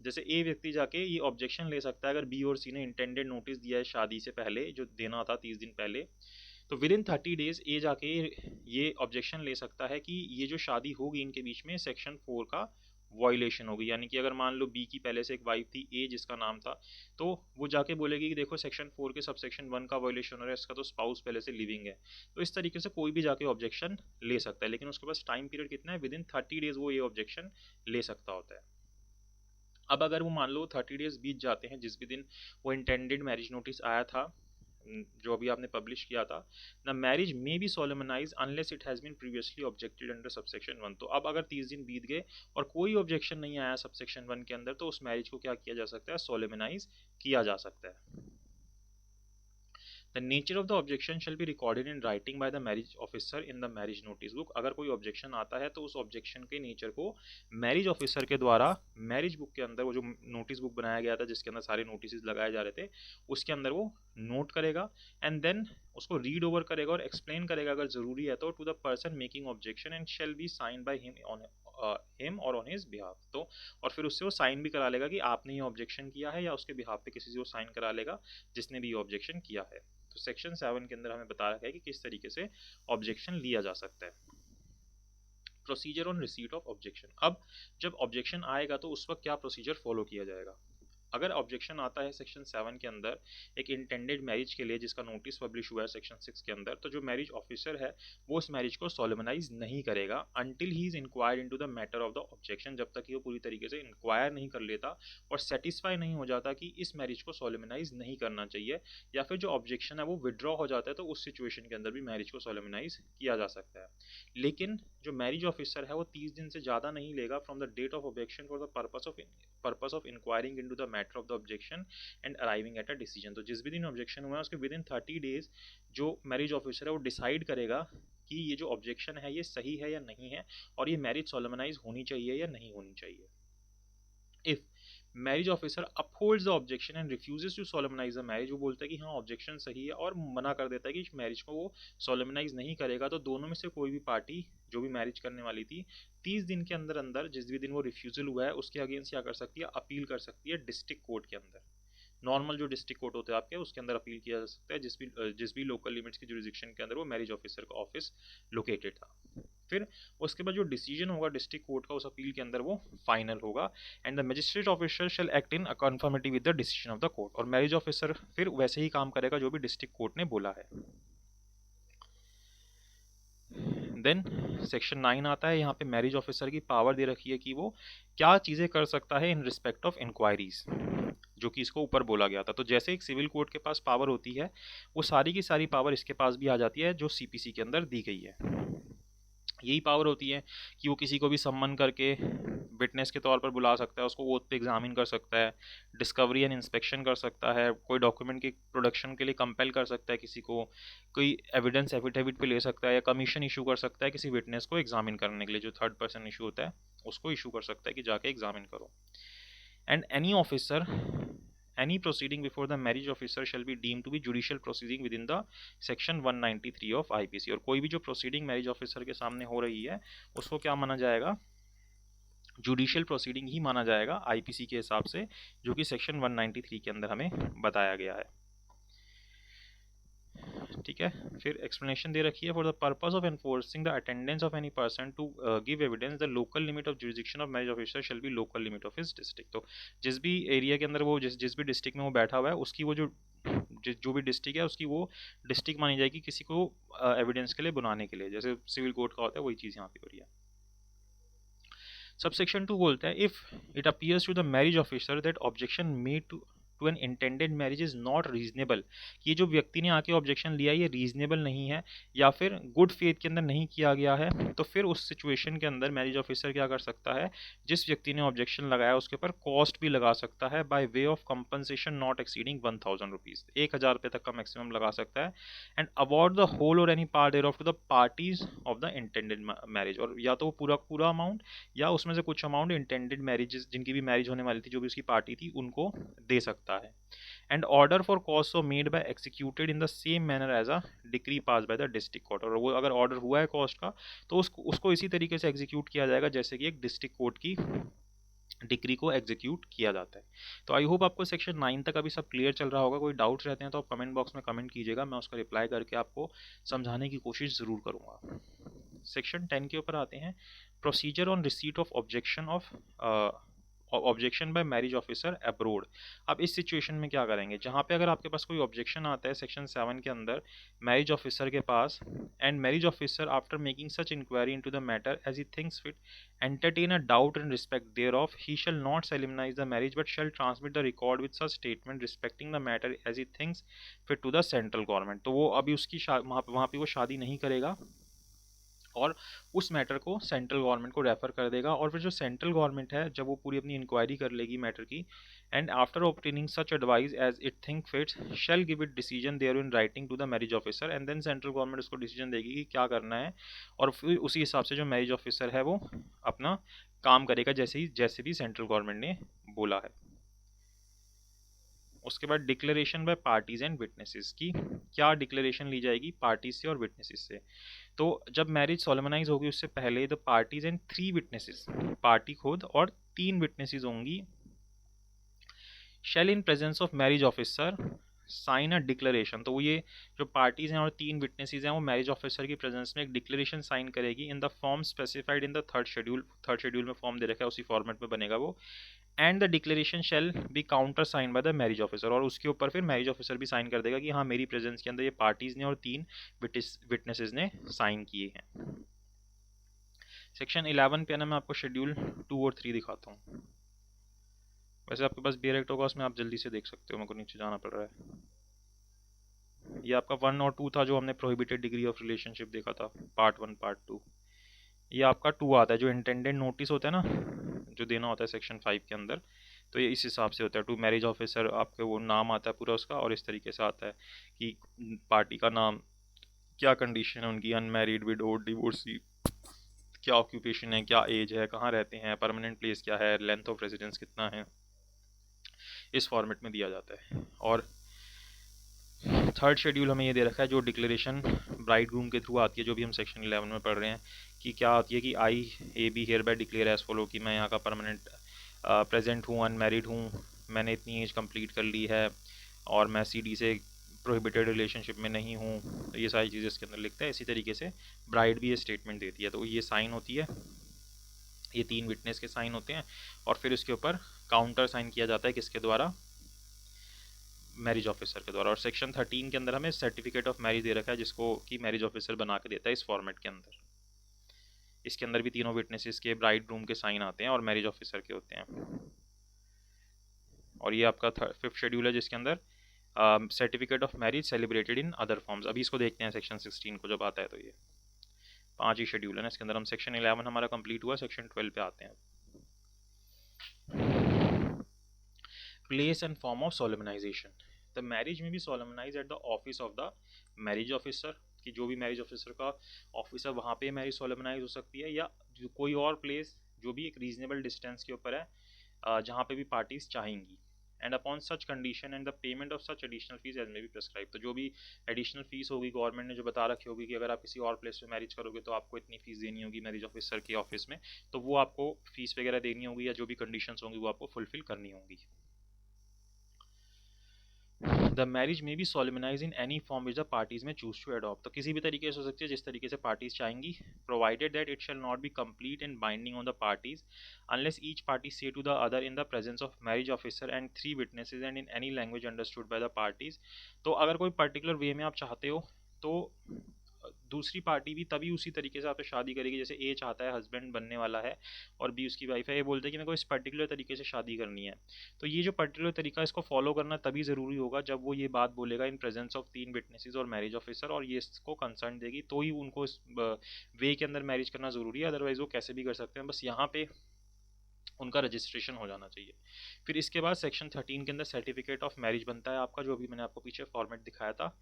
जैसे ए व्यक्ति जाके ये ऑब्जेक्शन ले सकता है अगर बी और सी ने इंटेंडेड नोटिस दिया है शादी से पहले जो देना था 30 दिन पहले, तो विद इन 30 days ए जाके ये ऑब्जेक्शन ले सकता है कि ये जो शादी होगी इनके बीच में सेक्शन 4 का वॉयलेशन होगी। यानी कि अगर मान लो बी की पहले से एक वाइफ थी ए जिसका नाम था, तो वो जाके बोलेगी कि देखो सेक्शन 4 के सब सेक्शन 1 का वॉयलेशन हो रहा है, इसका तो स्पाउस पहले से लिविंग है। तो इस तरीके से कोई भी जाके ऑब्जेक्शन ले सकता है, लेकिन उसके पास टाइम पीरियड कितना है, विद इन 30 डेज वो ये ऑब्जेक्शन ले सकता होता है। अब अगर वो मान लो 30 डेज बीत जाते हैं जिस भी दिन वो इंटेंडेड मैरिज नोटिस आया था, जो अभी आपने पब्लिश किया था, the marriage may be solemnize unless it has been previously objected under subsection 1। तो अब अगर 30 दिन बीत गए और कोई ऑब्जेक्शन नहीं आया सबसेक्शन 1 के अंदर, तो उस मैरिज को क्या किया जा सकता है, सोलेमनाइज किया जा सकता है। The nature of the objection shall be recorded in writing by the marriage officer in the marriage notice book। अगर कोई ऑब्जेक्शन आता है तो उस ऑब्जेक्शन के नेचर को मैरिज ऑफिसर के द्वारा मैरिज बुक के अंदर, वो जो नोटिस बुक बनाया गया था जिसके अंदर सारे नोटिस लगाए जा रहे थे, उसके अंदर वो नोट करेगा एंड देन उसको रीड ओवर करेगा और एक्सप्लेन करेगा अगर जरूरी है तो to the person making objection and shall be sign by him और ऑन हिज बिहाफ। तो और फिर उससे वो साइन भी करा लेगा कि आपने ये ऑब्जेक्शन किया है, या उसके बिहाफ पे किसी से वो साइन करा लेगा जिसने भी ये ऑब्जेक्शन किया है। तो सेक्शन 7 के अंदर हमें बता रखा है कि किस तरीके से ऑब्जेक्शन लिया जा सकता है। Procedure on receipt of objection. अब जब ऑब्जेक्शन आएगा तो उस वक्त क्या प्रोसीजर फॉलो किया जाएगा। अगर ऑब्जेक्शन आता है सेक्शन 7 के अंदर एक इंटेंडेड मैरिज के लिए जिसका नोटिस पब्लिश हुआ है सेक्शन 6 के अंदर, तो जो मैरिज ऑफिसर है वो उस मैरिज को सोलेमनाइज नहीं करेगा until he is inquired into the matter of the objection. जब तक कि वो पूरी तरीके से इंक्वायर नहीं कर लेता और सेटिस्फाई नहीं हो जाता कि इस मैरिज को सोलेमनाइज नहीं करना चाहिए, या फिर जो ऑब्जेक्शन है वो विड्रॉ हो जाता है, तो उस सिचुएशन के अंदर भी मैरिज को सोलेमनाइज किया जा सकता है। लेकिन जो मैरिज ऑफिसर है वो 30 दिन से ज़्यादा नहीं लेगा from the date of objection for the purpose of inquiring into the matter of the objection and arriving at a decision. तो जिस भी दिन ऑब्जेक्शन हुआ है उसके विद इन 30 डेज जो मैरिज ऑफिसर है वो डिसाइड करेगा कि ये जो ऑब्जेक्शन है ये सही है या नहीं है, और ये मैरिज सोलेमनाइज होनी चाहिए या नहीं होनी चाहिए। If marriage officer upholds the objection and refuses to solemnize the marriage, वो बोलता है कि हाँ ऑब्जेक्शन सही है और मना कर देता है कि मैरिज को वो सोलेमनाइज नहीं करेगा, तो दोनों में से कोई भी पार्टी जो भी मैरिज करने वाली थी 30 दिन के अंदर अंदर जिस भी दिन वो रिफ्यूजल हुआ है उसके अगेंस्ट क्या कर सकती है, अपील कर सकती है डिस्ट्रिक्ट कोर्ट के अंदर। नॉर्मल जो डिस्ट्रिक्ट कोर्ट होते हैं आपके, उसके अंदर अपील किया जा सकता है जिस भी लोकल लिमिट्स की जुरिडिक्शन के अंदर वो मैरिज ऑफिसर का ऑफिस लोकेटेड था। फिर उसके बाद जो डिसीजन होगा डिस्ट्रिक्ट कोर्ट का उस अपील के अंदर वो फाइनल होगा and the magistrate officer shall act in conformity with the decision of the court. और मैरिज ऑफिसर फिर वैसे ही काम करेगा जो भी डिस्ट्रिक्ट कोर्ट ने बोला है। देन सेक्शन 9 आता है। यहाँ पे मैरिज ऑफिसर की पावर दे रखी है कि वो क्या चीज़ें कर सकता है इन रिस्पेक्ट ऑफ इंक्वायरीज, जो कि इसको ऊपर बोला गया था। तो जैसे एक सिविल कोर्ट के पास पावर होती है, वो सारी की सारी पावर इसके पास भी आ जाती है जो सीपीसी के अंदर दी गई है। यही पावर होती है कि वो किसी को भी सम्मन करके विटनेस के तौर पर बुला सकता है, उसको ओथ पे एग्जामिन कर सकता है, डिस्कवरी एंड इंस्पेक्शन कर सकता है, कोई डॉक्यूमेंट के प्रोडक्शन के लिए कंपेल कर सकता है किसी को, कोई एविडेंस एफिडेविट पे ले सकता है, या कमीशन इशू कर सकता है किसी विटनेस को एग्जामिन करने के लिए, जो थर्ड पर्सन इशू होता है उसको इशू कर सकता है कि जाके एग्जामिन करो। And any proceeding before the marriage officer shall be deemed to be judicial proceeding within the section 193 of IPC। और कोई भी जो प्रोसीडिंग मैरिज ऑफिसर के सामने हो रही है उसको क्या माना जाएगा, जुडिशियल प्रोसीडिंग ही माना जाएगा आईपीसी के हिसाब से, जो कि सेक्शन 193 के अंदर हमें बताया गया है। ठीक है, फिर एक्सप्लेनेशन दे रखी है for the purpose of enforcing the attendance of any person to give evidence the local limit of jurisdiction of marriage officer shall be local limit of his district. तो जिस भी एरिया के अंदर वो जिस भी डिस्ट्रिक्ट में वो बैठा हुआ है उसकी वो जो भी डिस्ट्रिक्ट है उसकी वो डिस्ट्रिक्ट मानी जाएगी किसी को एविडेंस के लिए बुलाने के लिए, जैसे सिविल कोर्ट का होता है वही चीज़ यहाँ पे हो रही है। सबसेक्शन 2 बोलता है if it appears to the marriage officer that objection made to an intended marriage is not reasonable, ये जो व्यक्ति ने आके ऑब्जेक्शन लिया ये रीजनेबल नहीं है या फिर गुड फेथ के अंदर नहीं किया गया है, तो फिर उस सिचुएशन के अंदर मैरिज ऑफिसर क्या कर सकता है, जिस व्यक्ति ने ऑब्जेक्शन लगाया उसके ऊपर कॉस्ट भी लगा सकता है by way of compensation not exceeding 1000 rupees, 1000 रुपये तक का मैक्सिमम लगा सकता है। And award the whole or any part thereof to the parties of the intended marriage, और या तो वो पूरा अमाउंट या उसमें से कुछ अमाउंट इंटेंडेड मैरिजेस जिनकी भी मैरिज होने वाली थी, जो भी उसकी पार्टी थी, उनको दे सकता है। And order for cost so made by executed in the same manner as a decree pass by the district court, और वो अगर ऑर्डर हुआ है कॉस्ट का तो उसको इसी तरीके से एग्जीक्यूट किया जाएगा जैसे कि एक डिस्ट्रिक्ट कोर्ट की डिक्री को एग्जीक्यूट किया जाता है। तो आई होप आपको सेक्शन 9 तक अभी सब क्लियर चल रहा होगा। कोई डाउट्स रहते हैं तो आप कमेंट बॉक्स में कमेंट कीजिएगा, मैं उसका रिप्लाई करके आपको समझाने की कोशिश ज़रूर करूँगा। सेक्शन 10 के ऊपर आते हैं, procedure on receipt of objection bye marriage officer abroad. अब इस सिचुएशन में क्या करेंगे, जहाँ पे अगर आपके पास कोई ऑब्जेक्शन आता है सेक्शन 7 के अंदर मैरिज ऑफिसर के पास, and marriage officer after making such inquiry into the matter as he thinks fit entertain a doubt in respect thereof, he shall not solemnize the marriage but shall transmit the record with such statement respecting the matter as he thinks fit to the central government। तो वो अभी उसकी वहाँ पे वो शादी नहीं करेगा और उस मैटर को सेंट्रल गवर्नमेंट को रेफर कर देगा, और फिर जो सेंट्रल गवर्नमेंट है जब वो पूरी अपनी इंक्वायरी कर लेगी मैटर की, and after obtaining such advice as it thinks fits shall give it decision there in writing to the marriage officer, and then central government उसको डिसीजन देगी कि क्या करना है, और फिर उसी हिसाब से जो मैरिज ऑफिसर है वो अपना काम करेगा जैसे भी सेंट्रल गवर्नमेंट ने बोला है। उसके बाद declaration bye parties and witnesses की क्या डिक्लेरेशन ली जाएगी पार्टीज से और विटनेसेस से। तो जब मैरिज सोलेमनाइज होगी उससे पहले the parties and 3 witnesses, party खुद और 3 विटनेसेस होंगी, shall in presence of marriage officer sign a declaration. तो वो ये जो पार्टीज हैं और 3 विटनेसेस हैं वो मैरिज ऑफिसर की प्रेजेंस में एक डिक्लेरेशन साइन करेगी in the form specified in the third schedule में फॉर्म दे रखा है उसी फॉर्मेट में बनेगा वो, and the declaration shall be countersign by the marriage officer, और उसके ऊपर फिर मैरिज ऑफिसर भी साइन कर देगा कि हाँ मेरी प्रेजेंस के अंदर ये पार्टीज ने और 3 विटनेसेस ने साइन किए हैं। सेक्शन 11 पे ना मैं आपको शेड्यूल 2 और 3 दिखाता हूँ। वैसे आपके पास बेयर एक्ट होगा उसमें आप जल्दी से देख सकते हो, मेरे को नीचे जाना पड़ रहा है। ये आपका 1 और 2 था जो हमने प्रोहिबिटेड डिग्री ऑफ रिलेशनशिप देखा था, पार्ट 1 पार्ट 2। ये आपका 2 आता है जो इंटेंडेड नोटिस होता है ना जो देना होता है सेक्शन 5 के अंदर, तो ये इस हिसाब से होता है। टू मैरिज ऑफिसर आपके वो नाम आता है पूरा उसका, और इस तरीके से आता है कि पार्टी का नाम, क्या कंडीशन है उनकी, अनमैरिड, विडोड, डिवोर्सी, क्या ऑक्यूपेशन है, क्या एज है, कहाँ रहते हैं, परमानेंट प्लेस क्या है, लेंथ ऑफ रेजिडेंस कितना है, इस फॉर्मेट में दिया जाता है। और थर्ड शेड्यूल हमें ये दे रखा है जो डिक्लेरेशन ब्राइड ग्रूम के थ्रू आती है, जो भी हम सेक्शन 11 में पढ़ रहे हैं कि क्या आती है कि I A B hereby declare as follow, कि मैं यहाँ का परमानेंट प्रेजेंट हूँ, अनमैरिड हूँ, मैंने इतनी एज कंप्लीट कर ली है और मैं सीडी से प्रोहिबिटेड रिलेशनशिप में नहीं हूँ, तो ये सारी चीज़ें इसके अंदर लिखता है। इसी तरीके से ब्राइड भी ये स्टेटमेंट देती है, तो ये साइन होती है, ये 3 विटनेस के साइन होते हैं, और फिर उसके ऊपर काउंटर साइन किया जाता है किसके द्वारा, मैरिज ऑफिसर के द्वारा। और सेक्शन 13 के अंदर हमें सर्टिफिकेट ऑफ मैरिज दे रखा है जिसको कि मैरिज ऑफिसर बना के देता है इस फॉर्मेट के अंदर। इसके अंदर भी तीनों विटनेसेस के, ब्राइड ग्रूम के साइन आते हैं और मैरिज ऑफिसर के होते हैं। और ये आपका 5th शेड्यूल है जिसके अंदर certificate of marriage celebrated in other forms. अभी इसको देखते हैं सेक्शन 16 को जब आता है। तो ये 5 ही शेड्यूल है ना इसके अंदर। हम सेक्शन 11 हमारा कंप्लीट हुआ, सेक्शन 12 पे आते हैं। Place and form of solemnization. The marriage may be solemnize at the office of the marriage officer, कि जो भी मैरिज ऑफिसर का ऑफिस है वहाँ पे मैरिज सोलेमनाइज हो सकती है, या जो कोई और प्लेस जो भी एक रीजनेबल डिस्टेंस के ऊपर है जहाँ पे भी पार्टीज चाहेंगी, and upon such condition and the payment of such additional fees as may be prescribe. तो जो भी एडिशनल फीस होगी गवर्नमेंट ने जो बता रखी होगी कि अगर आप किसी और प्लेस पे मैरिज करोगे तो आपको इतनी फीस देनी होगी मैरिज ऑफिसर के ऑफिस में, तो वो आपको फीस वगैरह देनी होगी, या जो भी कंडीशंस होंगी वो आपको फुलफिल करनी होंगी। The marriage may be solemnize in any form which the parties may choose to adopt. तो किसी भी तरीके से हो सकती है जिस तरीके से पार्टीज चाहेंगी, provided that it shall not be complete and binding on the parties unless each party say to the other in the presence of marriage officer and 3 witnesses and in any language understood by the parties. तो अगर कोई particular way में आप चाहते हो तो दूसरी party भी तभी उसी तरीके से आपसे शादी करेगी, जैसे ए चाहता है, हस्बैंड बनने वाला है और बी उसकी वाइफ है, ये बोलते हैं कि मेरे को इस पर्टिकुलर तरीके से शादी करनी है, तो ये जो पर्टिकुलर तरीका इसको फॉलो करना तभी ज़रूरी होगा जब वो ये बात बोलेगा इन प्रेजेंस ऑफ 3 विटनेसेस और मैरिज ऑफिसर, और ये इसको कंसर्न देगी तो ही उनको इस वे के अंदर मैरिज करना ज़रूरी है, अदरवाइज वो कैसे भी कर सकते हैं, बस यहाँ पे उनका रजिस्ट्रेशन हो जाना चाहिए। फिर इसके बाद सेक्शन 13 के अंदर सर्टिफिकेट ऑफ मैरिज बनता है आपका, जो अभी मैंने आपको पीछे फॉर्मेट दिखाया था।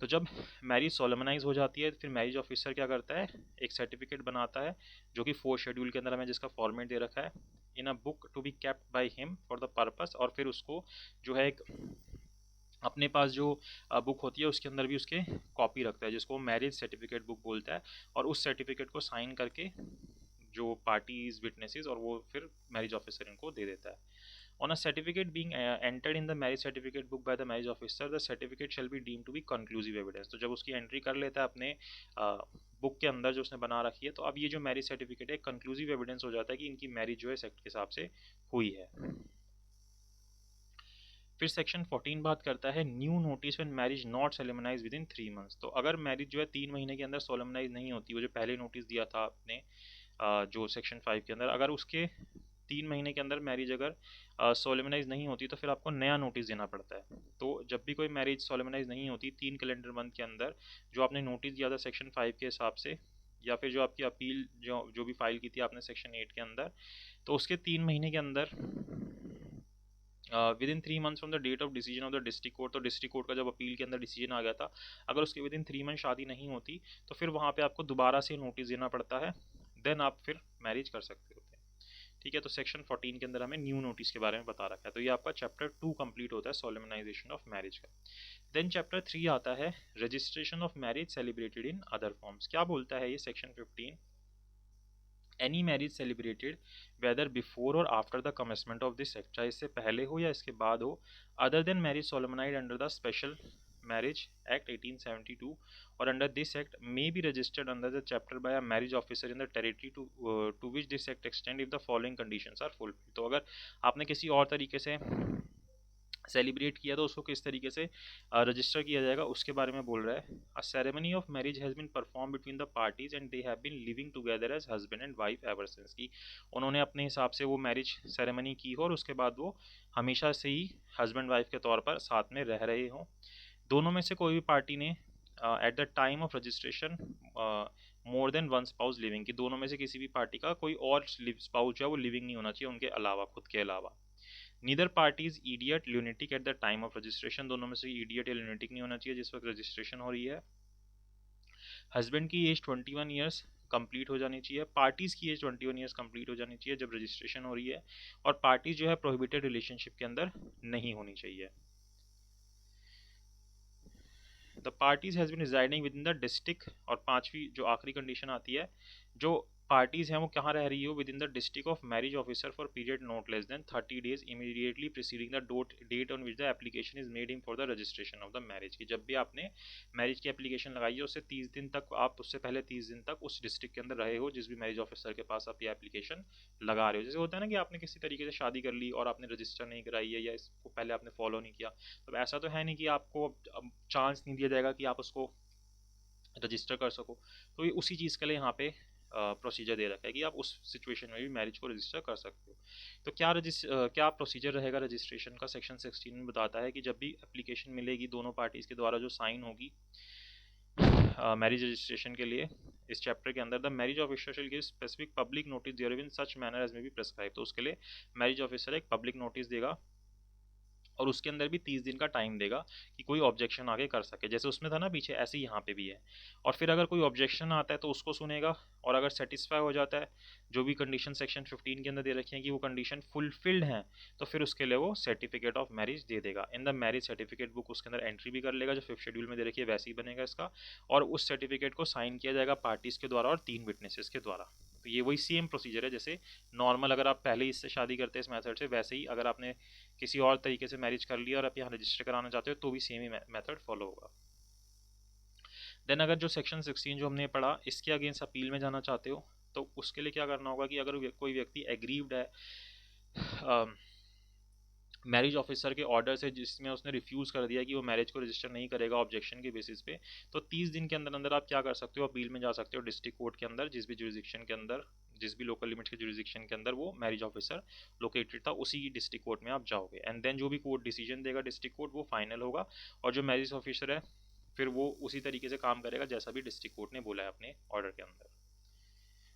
तो जब मैरिज सोलेमनाइज हो जाती है फिर मैरिज ऑफिसर क्या करता है, एक सर्टिफिकेट बनाता है जो कि 4 शेड्यूल के अंदर हमें जिसका फॉर्मेट दे रखा है, in a book to be kept by him for the purpose, और फिर उसको जो है एक अपने पास जो बुक होती है उसके अंदर भी उसके कॉपी रखता है जिसको मैरिज सर्टिफिकेट बुक बोलता है, और उस सर्टिफिकेट को साइन करके जो पार्टीज विटनेसेस और वो फिर मैरिज ऑफिसर इनको दे देता है। On a certificate being entered in the marriage certificate book by the marriage officer, the certificate shall be deemed to be conclusive evidence। तो जब उसकी एंट्री कर लेता है अपने बुक के अंदर जो उसने बना रखी है। तो अब ये जो मैरिज सर्टिफिकेट है कंक्लूसिव एविडेंस हो जाता है कि इनकी मैरिज जो है इस एक्ट के हिसाब से हुई है। फिर सेक्शन 14 बात करता है new notice when marriage not solemnize within 3 months. तो अगर मैरिज जो है 3 महीने के अंदर सोलेमनाइज नहीं होती, वो जो पहले नोटिस दिया था आपने जो सेक्शन 5 के अंदर, अगर उसके 3 महीने के अंदर मैरिज अगर सोलेमनाइज नहीं होती तो फिर आपको नया नोटिस देना पड़ता है। तो जब भी कोई मैरिज सोलेमनाइज नहीं होती 3 कैलेंडर मंथ के अंदर, जो आपने नोटिस दिया था सेक्शन 5 के हिसाब से, या फिर जो आपकी अपील जो भी फाइल की थी आपने सेक्शन 8 के अंदर, तो उसके 3 महीने के अंदर within 3 months from the date of decision of the district court. तो डिस्ट्रिक्ट कोर्ट का जब अपील के अंदर डिसीजन आ गया था, अगर उसके विद इन 3 मंथ शादी नहीं होती तो फिर वहाँ पे आपको दोबारा से नोटिस देना पड़ता है, देन आप फिर मैरिज कर सकते होते हैं। ठीक है, तो सेक्शन 14 के अंदर हमें न्यू नोटिस के बारे में बता रखा है। तो ये आपका चैप्टर 2 कंप्लीट होता है सोलेमनाइजेशन ऑफ मैरिज का। देन चैप्टर 3 आता है registration of marriage celebrated in other forms. क्या बोलता है ये section 15? Any marriage celebrated whether before और after the commencement of this act, चाहे इससे पहले हो या इसके बाद हो, other than marriage solemnized under the special marriage act 1872 और under this act may be registered under the chapter by a marriage officer in the territory to which this act extend if the following conditions are fulfilled. तो अगर आपने किसी और तरीके से celebrate किया तो उसको किस तरीके से रजिस्टर किया जाएगा उसके बारे में बोल रहा है। A ceremony of marriage has been perform between the parties and they have been living together as husband and wife ever since, की उन्होंने अपने हिसाब से वो मैरिज सेरेमनी की हो और उसके बाद वो हमेशा से ही हस्बैंड वाइफ के तौर पर साथ में रह रहे हों। दोनों में से कोई भी पार्टी ने eight the time of registration more than one spouse living, की दोनों में से किसी भी पार्टी का कोई और स्पाउस जो है वो लिविंग नहीं होना चाहिए उनके अलावा, खुद के अलावा। Neither party is idiot lunatic eight the time of registration, दोनों में से इडियट या ल्यूनेटिक नहीं होना चाहिए जिस वक्त रजिस्ट्रेशन हो रही है। हस्बैंड की एज 21 ईयर्स कंप्लीट हो जानी चाहिए, पार्टीज की एज 21 ईयर्स कंप्लीट हो जानी चाहिए जब रजिस्ट्रेशन हो रही है, और पार्टीज जो है प्रोहिबिटेड रिलेशनशिप के अंदर नहीं होनी चाहिए। The parties has been residing within the district, और पांचवी जो आखिरी कंडीशन आती है, जो पार्टीज हैं वो कहाँ रह रही हो, within the district of marriage officer for period not less than 30 days immediately preceding the date on which the application is made in for the registration of the marriage, की जब भी आपने मैरिज की application लगाई है उससे 30 दिन तक, आप उससे पहले 30 दिन तक उस डिस्ट्रिक्ट के अंदर रहे हो जिस भी मैरिज ऑफिसर के पास आप ये एप्लीकेशन लगा रहे हो। जैसे होता है ना कि आपने किसी तरीके से शादी कर ली और आपने रजिस्टर नहीं कराई है या इसको पहले आपने फॉलो नहीं किया, तो ऐसा तो है नहीं कि आपको चांस नहीं दिया जाएगा कि आप उसको रजिस्टर कर सको। तो ये उसी चीज़ के लिए यहाँ पे प्रोसीजर दे रखा है कि आप उस सिचुएशन में भी मैरिज को रजिस्टर कर सकते हो। तो क्या प्रोसीजर रहेगा रजिस्ट्रेशन का, सेक्शन 16 में बताता है कि जब भी एप्लीकेशन मिलेगी दोनों पार्टीज़ के द्वारा जो साइन होगी मैरिज रजिस्ट्रेशन के लिए, इस चैप्टर के अंदर the marriage officer shall give specific public notice there in such manner as may be prescribe. तो उसके लिए मैरिज ऑफिसर एक पब्लिक नोटिस देगा और उसके अंदर भी 30 दिन का टाइम देगा कि कोई ऑब्जेक्शन आगे कर सके, जैसे उसमें था ना पीछे, ऐसे ही यहाँ पे भी है। और फिर अगर कोई ऑब्जेक्शन आता है तो उसको सुनेगा, और अगर सेटिस्फाई हो जाता है जो भी कंडीशन सेक्शन 15 के अंदर दे रखी है कि वो कंडीशन फुलफिल्ड हैं, तो फिर उसके लिए वो सर्टिफिकेट ऑफ मैरिज दे देगा। In the marriage certificate book उसके अंदर एंट्री भी कर लेगा, जो 5th शेड्यूल में दे रखी है वैसे ही बनेगा इसका, और उस सर्टिफिकेट को साइन किया जाएगा पार्टीज के द्वारा और 3 विटनेसेस के द्वारा। तो ये वही सेम प्रोसीजर है जैसे नॉर्मल अगर आप पहले इससे शादी करते हैं इस मेथड से, वैसे ही अगर आपने किसी और तरीके से मैरिज कर लिया और आप यहाँ रजिस्टर कराना चाहते हो तो भी सेम ही मेथड फॉलो होगा। देन अगर जो सेक्शन 16 जो हमने पढ़ा इसके अगेंस्ट अपील में जाना चाहते हो तो उसके लिए क्या करना होगा कि अगर कोई व्यक्ति एग्रीव्ड है मैरिज ऑफिसर के ऑर्डर से जिसमें उसने रिफ्यूज़ कर दिया कि वो मैरिज को रजिस्टर नहीं करेगा ऑब्जेक्शन के बेसिस पे, तो 30 दिन के अंदर अंदर आप क्या कर सकते हो, अपील में जा सकते हो डिस्ट्रिक्ट कोर्ट के अंदर, जिस भी जुरिडिक्शन के अंदर, जिस भी लोकल लिमिट्स के जुरिडिक्शन के अंदर वो मैरिज ऑफिसर लोकेटेड था उसी डिस्ट्रिक्ट कोर्ट में आप जाओगे। एंड देन जो भी कोर्ट डिसीजन देगा डिस्ट्रिक्ट कोर्ट वो फाइनल होगा, और जो मैरिज ऑफिसर है फिर वो उसी तरीके से काम करेगा जैसा भी डिस्ट्रिक्ट कोर्ट ने बोला है अपने ऑर्डर के अंदर।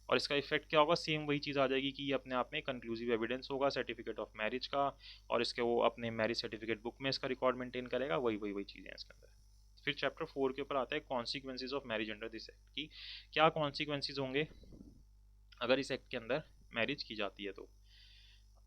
और इसका इफेक्ट क्या होगा, सेम वही चीज़ आ जाएगी कि ये अपने आप में कंक्लूसिव एविडेंस होगा सर्टिफिकेट ऑफ मैरिज का, और इसके वो अपने मैरिज सर्टिफिकेट बुक में इसका रिकॉर्ड मेंटेन करेगा, वही चीज़ें हैं इसके अंदर। फिर चैप्टर 4 के ऊपर आता है consequences of marriage under this act, की क्या कॉन्सिक्वेंसेज होंगे अगर इस एक्ट के अंदर मैरिज की जाती है। तो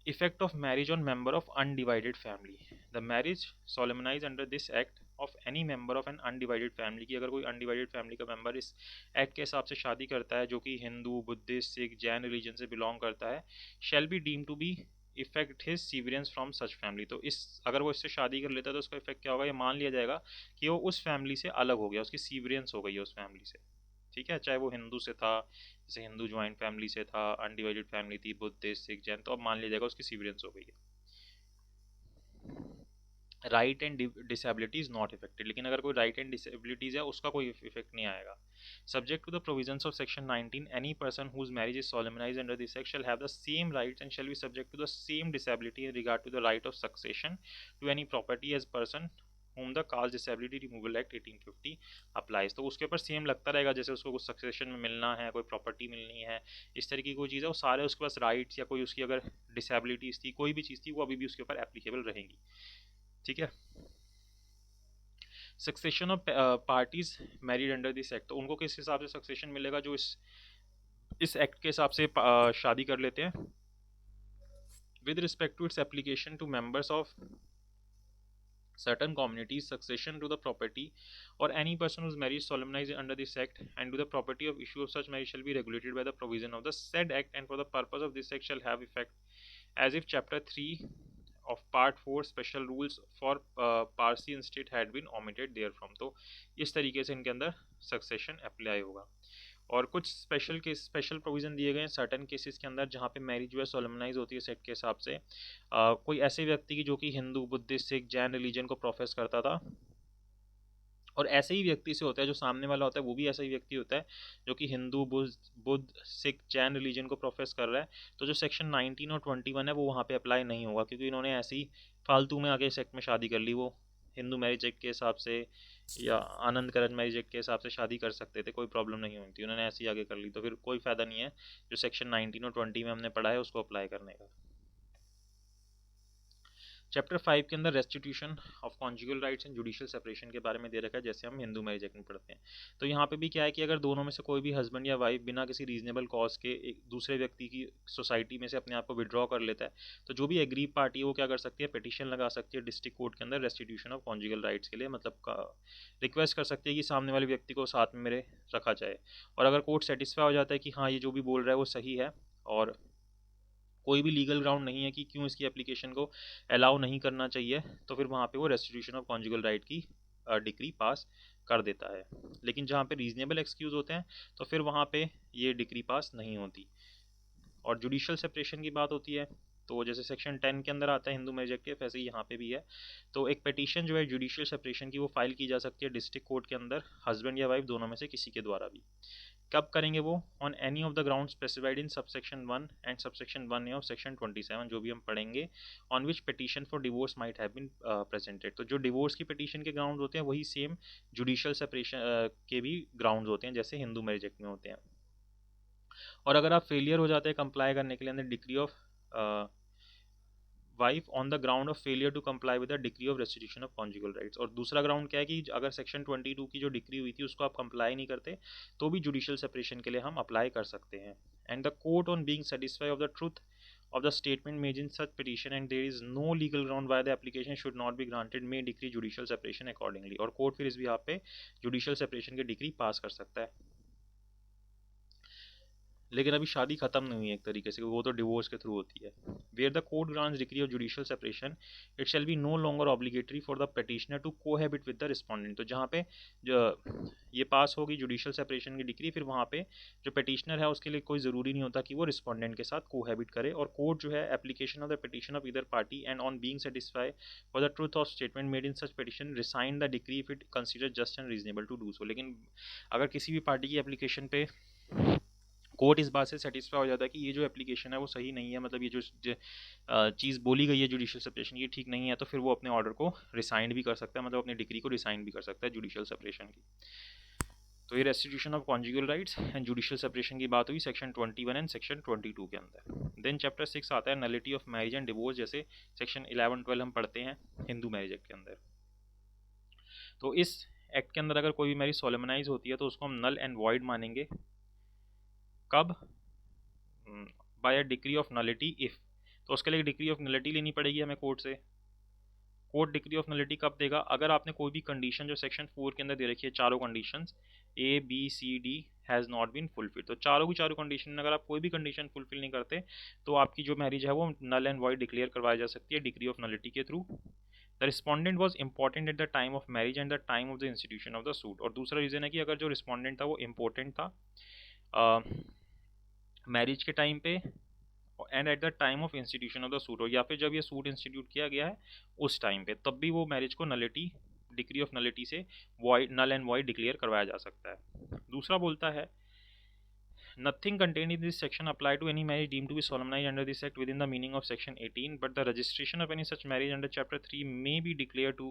effect of marriage on member of undivided family, the marriage solemnize under this act of any member of an undivided family, की अगर कोई अनडिवाइडेड फैमिली का मेंबर इस एक्ट के हिसाब से शादी करता है जो कि हिंदू बुद्धिस्ट सिख जैन रिलीजन से बिलोंग करता है, shall be deem to be effect his severance from such family. तो इस अगर वो इससे शादी कर लेता है तो उसका इफेक्ट क्या होगा, ये मान लिया जाएगा कि वो उस फैमिली से अलग हो गया, उसकी सीवरेंस हो गई है उस फैमिली से। ठीक है, चाहे वो हिंदू से था, जैसे हिंदू ज्वाइंट फैमिली से था, अनडिवाइडेड फैमिली थी, बुद्धिस्ट, सिख, जैन, तो अब मान लिया जाएगा उसकी सिविलियंस हो गई है। Right and disability is not affected, लेकिन अगर कोई राइट एंड डिसेबिलिटीज है उसका कोई इफेक्ट नहीं आएगा। Subject to the provisions of section 19, any person whose marriage is solemnized under this section have the same rights and shall be subject to the same disability in regard to the right of succession to any property as person whom the Caste Disability Removal Act 1850 applies। तो उसके ऊपर same लगता रहेगा, जैसे उसको कुछ succession में मिलना है, कोई प्रॉपर्टी मिलनी है, इस तरीके की कोई चीज़ है, वो सारे उसके पास राइट्स या कोई उसकी अगर डिसेबिलिटीज थी, कोई भी चीज़ थी, वो अभी भी उसके ऊपर एप्लीकेबल रहेंगी। ठीक है। Succession of parties married under this act, तो उनको किस हिसाब से सक्सेशन मिलेगा, जो इस एक्ट के हिसाब से शादी कर लेते हैं। With respect to its application to members of certain communities, succession to the property or any person whose marriage solemnized under this act and to the property of issue of such marriage shall be regulated by the provision of the said act, and for the purpose of this act shall have effect as if chapter 3 of part 4 special rules for Parsi state had been omitted therefrom। तो इस तरीके से इनके अंदर succession apply होगा। और कुछ special provision दिए गए हैं सर्टन केसेस के अंदर, जहाँ पे मैरिज जो है सोलमनाइज होती है सेट के हिसाब से। कोई ऐसे व्यक्ति की जो कि हिंदू, बुद्धिस्ट, सिख, जैन रिलीजन को प्रोफेस करता था, और ऐसे ही व्यक्ति से होता है, जो सामने वाला होता है वो भी ऐसा ही व्यक्ति होता है जो कि हिंदू, बुद्ध, सिख, जैन रिलीजन को प्रोफेस कर रहा है। तो जो सेक्शन 19 और 21 है वो वहाँ पे अप्लाई नहीं होगा, क्योंकि इन्होंने ऐसे ही फालतू में आगे सेक्ट में शादी कर ली। वो हिंदू मैरिज एक्ट के हिसाब से या आनंद करज मैरिज एक्ट के हिसाब से शादी कर सकते थे, कोई प्रॉब्लम नहीं हुई थी, उन्होंने ऐसे ही आगे कर ली, तो फिर कोई फ़ायदा नहीं है जो सेक्शन 19 और 20 में हमने पढ़ा है उसको अप्लाई करने का। चैप्टर 5 के अंदर restitution of conjugal rights and judicial separation के बारे में दे रखा है, जैसे हम हिंदू मैरिज एक्ट में पढ़ते हैं। तो यहाँ पे भी क्या है कि अगर दोनों में से कोई भी हस्बैंड या वाइफ बिना किसी रीजनेबल कॉज के एक दूसरे व्यक्ति की सोसाइटी में से अपने आप को विड्रॉ कर लेता है, तो जो भी एग्री पार्टी है वो क्या कर सकती है, पिटीशन लगा सकती है डिस्ट्रिक्ट कोर्ट के अंदर रेस्टिट्यूशन ऑफ कॉन्जुगल राइट्स के लिए, मतलब रिक्वेस्ट कर सकती है कि सामने वाले व्यक्ति को साथ में मेरे रखा जाए। और अगर कोर्ट सेटिस्फाई हो जाता है कि हाँ ये जो भी बोल रहा है वो सही है और कोई भी लीगल ग्राउंड नहीं है कि क्यों इसकी एप्लीकेशन को अलाउ नहीं करना चाहिए, तो फिर वहाँ पे वो रेस्टिट्यूशन ऑफ कॉन्जुगल राइट की डिक्री पास कर देता है। लेकिन जहाँ पे रीजनेबल एक्सक्यूज़ होते हैं तो फिर वहाँ पे ये डिक्री पास नहीं होती। और जुडिशियल सेपरेशन की बात होती है, तो जैसे सेक्शन 10 के अंदर आता है हिंदू मैरिज एक्ट के, वैसे ही यहाँ पे भी है। तो एक पिटीशन जो है जुडिशियल सेपरेशन की वो फाइल की जा सकती है डिस्ट्रिक्ट कोर्ट के अंदर, हस्बैंड या वाइफ दोनों में से किसी के द्वारा भी। कब करेंगे वो, on any of the ground specified in subsection 1 and subsection 1 of section 27, जो भी हम पढ़ेंगे, on which petition for divorce might have been presented. तो जो डिवोर्स की पिटीशन के ग्राउंड होते हैं वही सेम जुडिशियल सेपरेशन के भी ग्राउंड होते हैं, जैसे हिंदू मैरिज एक्ट में होते हैं। और अगर आप फेलियर हो जाते हैं कंप्लाई करने के लिए decree of wife on the ground of failure to comply with the decree of restitution of conjugal rights. और दूसरा ग्राउंड क्या है कि अगर सेक्शन 22 की जो डिक्री हुई थी उसको आप कंप्लाई नहीं करते, तो भी जुडिशियल सेपरेशन के लिए हम अप्लाई कर सकते हैं। And the court on being satisfied of the truth of the statement made in such petition and there is no legal ground why the application should not be granted may decree judicial separation accordingly। और court फिर इस behalf पे judicial separation की degree पास कर सकता है। लेकिन अभी शादी खत्म नहीं हुई एक तरीके से, वो तो डिवोर्स के थ्रू होती है। Where the court grants decree of judicial separation it shall be no longer obligatory for the petitioner to cohabit with the respondent. तो जहाँ पे जो ये पास होगी जुडिशियल सेपरेशन की डिक्री, फिर वहाँ पे जो पिटिशनर है उसके लिए कोई ज़रूरी नहीं होता कि वो रिस्पोंडेंट के साथ कोहैबिट करे। और कोर्ट जो है application of the petition of either party and on being satisfy for the truth of statement made in such petition rescind the decree if it consider just and reasonable to do so. लेकिन अगर किसी भी party की application पे court इस बात से satisfy हो जाता है कि ये जो एप्लीकेशन है वो सही नहीं है, मतलब ये जो चीज़ बोली गई है जुडिशियल सेपरेशन की ठीक नहीं है, तो फिर वो अपने ऑर्डर को रिसाइंड भी कर सकता है, मतलब अपनी डिग्री को रिसाइंड भी कर सकता है जुडिशियल सेपरेशन की। तो ये restitution of conjugal rights and judicial separation की बात हुई सेक्शन 21 एंड सेक्शन 22 के अंदर। देन चैप्टर 6 आता है nullity of marriage and divorce, जैसे सेक्शन 11-12 हम पढ़ते हैं हिंदू मैरिज एक्ट के अंदर। तो इस एक्ट के अंदर अगर कोई भी मैरिज सोलेमनाइज होती है तो उसको हम नल एंड वॉइड मानेंगे। कब, by a degree of nullity if, तो उसके लिए डिग्री ऑफ नलिटी लेनी पड़ेगी हमें कोर्ट से। कोर्ट डिग्री ऑफ नलिटी कब देगा, अगर आपने कोई भी कंडीशन जो सेक्शन 4 के अंदर दे रखी है, चारों conditions A B C D has not been fulfil, तो चारों की चारों कंडीशन में अगर आप कोई भी कंडीशन फुलफिल नहीं करते तो आपकी जो मैरिज है वो नल एंड वॉइड डिक्लेयर करवाई जा सकती है डिग्री ऑफ नलिटी के through. The respondent was important at the time of marriage and the time of the institution of the suit. और दूसरा रीज़न है कि अगर जो रिस्पॉन्डेंट था वो इम्पोर्टेंट था मैरिज के टाइम पे and eight the time of institution of the suit, और या फिर जब ये सूट इंस्टीट्यूट किया गया है उस टाइम पे, तब भी वो मैरिज को नलिटी, डिग्री ऑफ नलिटी से void, null and void declare करवाया जा सकता है। दूसरा बोलता है nothing contained in this section apply to any marriage deemed to be solemnized under this act within the meaning of section 18, but the registration of any such marriage under chapter 3 may be declared to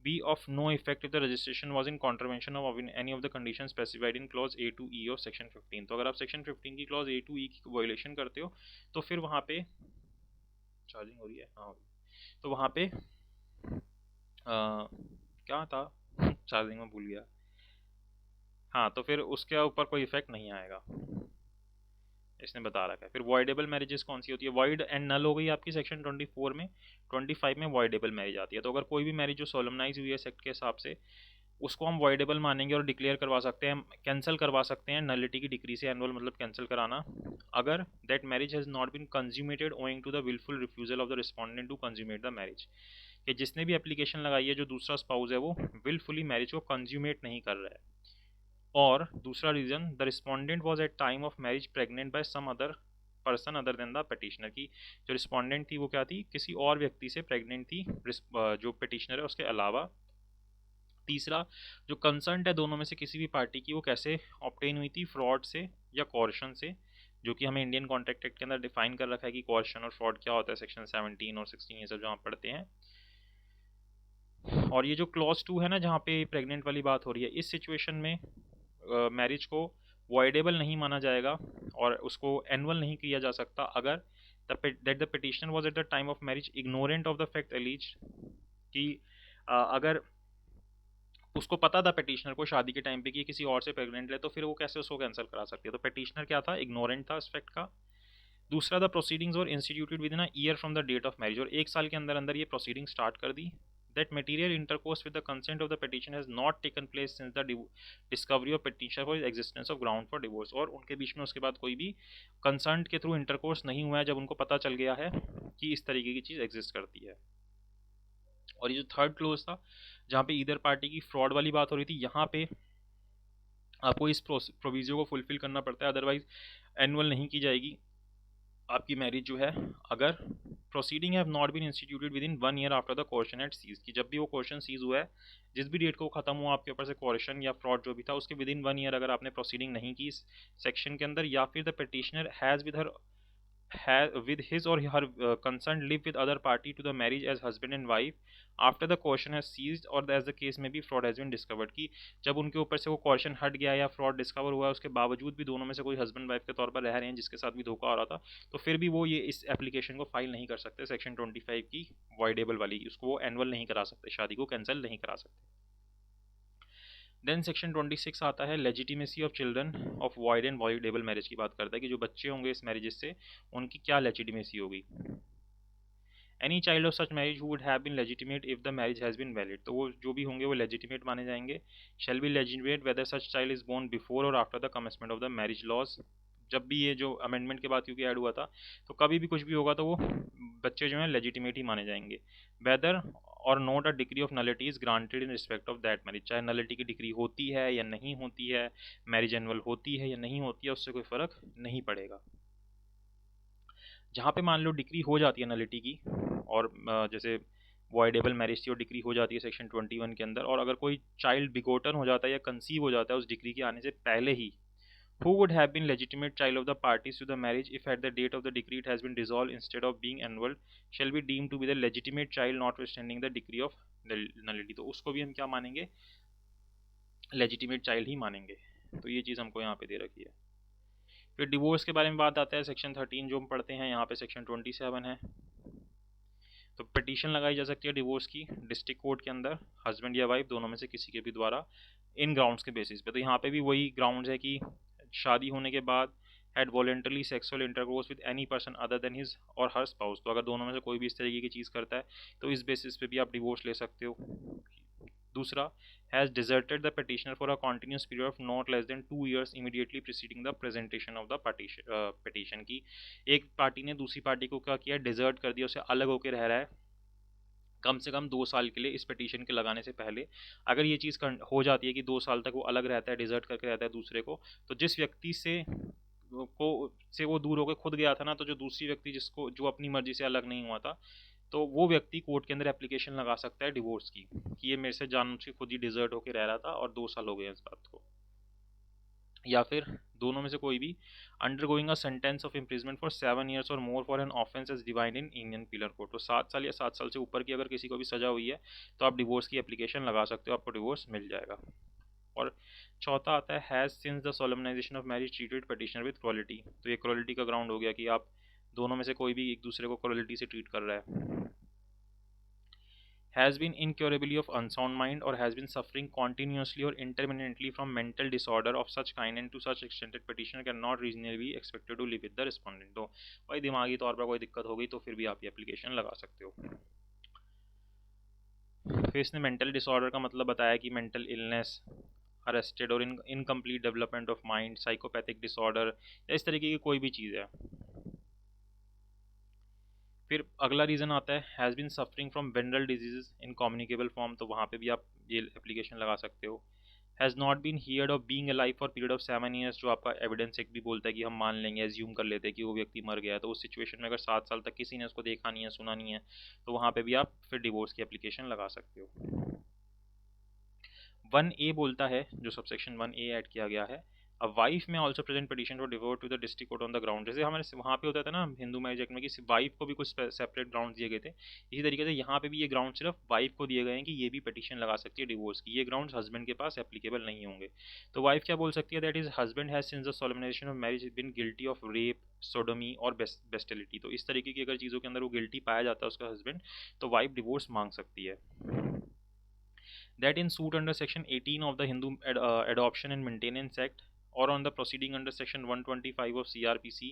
be of no effect if the registration was in contravention of any of the conditions specified in clause A to E of section 15। तो अगर आप section 15 की clause A to E की violation करते हो तो फिर वहाँ पे चार्जिंग हो रही है, हाँ, तो वहाँ पे क्या था चार्जिंग में भूल गया, हाँ, तो फिर उसके ऊपर कोई इफेक्ट नहीं आएगा, इसने बता रखा है। फिर वॉइडेबल मैरिजेस कौन सी होती है, वॉइड एंड नल हो गई आपकी सेक्शन 24 में। 25 में वॉइडेबल मैरिज आती है। तो अगर कोई भी मैरिज जो सोलमनाइज हुई है सेक्ट के हिसाब से, उसको हम वॉइडेबल मानेंगे और डिक्लेयर करवा सकते हैं, कैंसिल करवा सकते हैं नलिटी की डिग्री से, एनुअल मतलब कैंसिल कराना, अगर that marriage has not been consummated owing to the wilful refusal of the respondent to consummate the marriage, कि जिसने भी एप्लीकेशन लगाई है जो दूसरा स्पाउस है वो विलफुली मैरिज को कंज्यूमेट नहीं कर रहा है। और दूसरा reason, the respondent was at time of marriage pregnant by some other person other than the petitioner, की जो रिस्पॉन्डेंट थी वो क्या थी, किसी और व्यक्ति से प्रेग्नेंट थी जो पिटिशनर है उसके अलावा। तीसरा, जो कंसर्न है दोनों में से किसी भी पार्टी की, वो कैसे ऑब्टेन हुई थी, फ्रॉड से या कॉर्शन से, जो कि हमें इंडियन कॉन्ट्रैक्ट एक्ट के अंदर डिफाइन कर रखा है कि कॉर्शन और फ्रॉड क्या होता है, सेक्शन 17 और 16 ये सब जो आप पढ़ते हैं। और ये जो क्लॉज 2 है ना जहाँ पे प्रेग्नेंट वाली बात हो रही है, इस सिचुएशन में मैरिज को वॉइडेबल नहीं माना जाएगा और उसको एनुअल नहीं किया जा सकता अगर that the petitioner was at the time of marriage ignorant of the fact allege, कि अगर उसको पता था पिटिशनर को शादी के टाइम पे कि किसी और से प्रेग्नेंट है, तो फिर वो कैसे उसको कैंसिल करा सकती है। तो पिटिशनर क्या था, इग्नोरेंट था इस फैक्ट का। दूसरा, the proceedings are instituted within a year from the date of marriage, और एक साल के अंदर अंदर ये प्रोसीडिंग स्टार्ट कर दी। That material intercourse with the consent of the petition has not taken place since the discovery of petition for existence of ground for divorce, और उनके बीच में उसके बाद कोई भी कंसर्ट के थ्रू इंटरकोर्स नहीं हुआ है जब उनको पता चल गया है कि इस तरीके की चीज़ एग्जिस्ट करती है। और ये जो थर्ड क्लोज था जहाँ पे ईदर पार्टी की फ्रॉड वाली बात हो रही थी, यहाँ पे आपको इस प्रोविजो को फुलफिल करना पड़ता है, अदरवाइज एनुअल नहीं की जाएगी आपकी मैरिज जो है, अगर proceeding have not been instituted within 1 year after the question at ceased, की जब भी वो क्वेश्चन सीज हुआ है, जिस भी डेट को खत्म हुआ आपके ऊपर से क्वेश्चन या फ्रॉड जो भी था, उसके विद इन 1 ईयर अगर आपने प्रोसीडिंग नहीं की इस सेक्शन के अंदर, या फिर the petitioner has with his or her consent live with other party to the marriage as husband and wife after the caution has ceased or as the case may be fraud has been discovered, कि जब उनके ऊपर से वो caution हट गया या fraud discover हुआ उसके बावजूद भी दोनों में से कोई हस्बैंड वाइफ के तौर पर रह रहे हैं जिसके साथ भी धोखा हो रहा था, तो फिर भी वो ये इस एप्लीकेशन को फाइल नहीं कर सकते, सेक्शन 25 की वॉइडेबल वाली, उसको वो एनुअल नहीं करा सकते, शादी को कैंसिल नहीं करा सकते। देन सेक्शन 26 आता है legitimacy of children of void and voidable marriage की बात करता है कि जो बच्चे होंगे इस मैरिजेस से उनकी क्या लेजिटिमेसी होगी। Any child of such marriage who would have been legitimate if the marriage has been valid, तो वो जो भी होंगे वो लेजिटिमेट माने जाएंगे। Shall be legitimate whether such child is born before और after the commencement of the marriage laws, जब भी ये जो अमेंडमेंट के बाद क्योंकि ऐड हुआ था, तो कभी भी कुछ भी होगा तो वो बच्चे जो हैं लेजिटिमेट ही माने जाएंगे। वेदर और note a degree of nullity is granted in respect of that marriage, चाहे नलिटी की डिग्री होती है या नहीं होती है, मैरिज एनुअल होती है या नहीं होती है, उससे कोई फ़र्क नहीं पड़ेगा। जहाँ पे मान लो डिग्री हो जाती है नलिटी की, और जैसे वॉइडेबल मैरिज थी और डिग्री हो जाती है सेक्शन 21 के अंदर, और अगर कोई चाइल्ड बिगोटन हो जाता है या कंसीव हो जाता है उस डिग्री के आने से पहले ही, who would have been legitimate child of the parties to the marriage if at the date of the decree it has been dissolved instead of being annulled shall be deemed to be the legitimate child notwithstanding the degree of nullity, तो उसको भी हम क्या मानेंगे, legitimate child ही मानेंगे। तो ये चीज़ हमको यहाँ पे दे रखी है। फिर डिवोर्स के बारे में बात आता है, सेक्शन 13 जो हम पढ़ते हैं यहाँ पे सेक्शन 27 है। तो पिटीशन लगाई जा सकती है डिवोर्स की डिस्ट्रिक्ट कोर्ट के अंदर, हस्बैंड या वाइफ दोनों में से किसी के भी द्वारा, इन ग्राउंड्स के बेसिस पे। तो यहाँ पे भी वही ग्राउंड्स है कि शादी होने के बाद had voluntarily sexual intercourse with any person other then his और हर स्पाउस, तो अगर दोनों में से कोई भी इस तरीके की चीज़ करता है तो इस बेसिस पे भी आप डिवोर्स ले सकते हो। दूसरा, has deserted the petitioner for a continuous period of not less then 2 years immediately preceding the presentation of the petition, की एक पार्टी ने दूसरी पार्टी को क्या किया, डिजर्ट कर दिया, उसे अलग होकर रह रहा है कम से कम 2 साल के लिए इस पिटीशन के लगाने से पहले अगर ये चीज़ हो जाती है कि 2 साल तक वो अलग रहता है, डिजर्ट करके रहता है दूसरे को, तो जिस व्यक्ति से वो दूर होकर खुद गया था ना, तो जो दूसरी व्यक्ति जिसको जो अपनी मर्जी से अलग नहीं हुआ था, तो वो व्यक्ति कोर्ट के अंदर एप्लीकेशन लगा सकता है डिवोर्स की, कि ये मेरे से जानबूझ के खुद ही डिजर्ट होकर रह रहा था और 2 साल हो गए इस बात को। या फिर दोनों में से कोई भी, undergoing a sentence of imprisonment for 7 years or more for an offence as defined in Indian penal code. तो 7 साल या 7 साल से ऊपर की अगर किसी को भी सजा हुई है तो आप डिवोर्स की एप्लीकेशन लगा सकते हो, आपको डिवोर्स मिल जाएगा। और चौथा आता है has since the solemnization of marriage treated petitioner with cruelty. तो ये क्रुएल्टी का ग्राउंड हो गया कि आप दोनों में से कोई भी एक दूसरे को क्रुएल्टी से ट्रीट कर रहा है। has been incurably of unsound mind or has been suffering continuously or intermittently from mental disorder of such kind and to such extent that petitioner cannot reasonably be expected to live with the respondent। तो भाई दिमागी तौर पर कोई दिक्कत हो गई तो फिर भी आप ये एप्लीकेशन लगा सकते हो। फिर इसने मेंटल डिसऑर्डर का मतलब बताया कि मेंटल इलनेस, अरेस्टेड और incomplete development of mind, psychopathic disorder या इस तरीके की कोई भी चीज़ है। फिर अगला रीज़न आता है has been suffering from venereal diseases in communicable form. तो वहाँ पे भी आप ये एप्लीकेशन लगा सकते हो। Has not been heard of being alive for period of 7 years। जो आपका एविडेंस एक भी बोलता है कि हम मान लेंगे, एज्यूम कर लेते हैं कि वो व्यक्ति मर गया है, तो उस सिचुएशन में अगर 7 साल तक किसी ने उसको देखा नहीं है, सुना नहीं है, तो वहाँ पे भी आप फिर डिवोर्स की एप्लीकेशन लगा सकते हो। 1A बोलता है, जो सबसेक्शन 1A ऐड किया गया है, a wife may also present petition for divorce to the district court on the ground. जैसे हमारे वहाँ पे होता था ना हिंदू मैरिज एक्ट में कि वाइफ को भी कुछ सेपरेट ग्राउंड दिए गए थे, इसी तरीके से यहाँ पे भी ये ग्राउंड सिर्फ वाइफ को दिए गए हैं कि ये भी पिटीशन लगा सकती है डिवोर्स की। ये ग्राउंड हस्बैंड के पास एप्लीकेबल नहीं होंगे। तो वाइफ क्या बोल सकती है, that is husband has since the solemnization of marriage been guilty of rape, sodomy और बेस्टिलिटी। तो इस तरीके की अगर चीज़ों के अंदर वो गिल्टी पाया जाता है उसका हस्बैंड, तो वाइफ डिवोर्स मांग सकती है। That in suit under section 18 of the Hindu Adoption and Maintenance Act or on the proceeding under section 125 of CRPC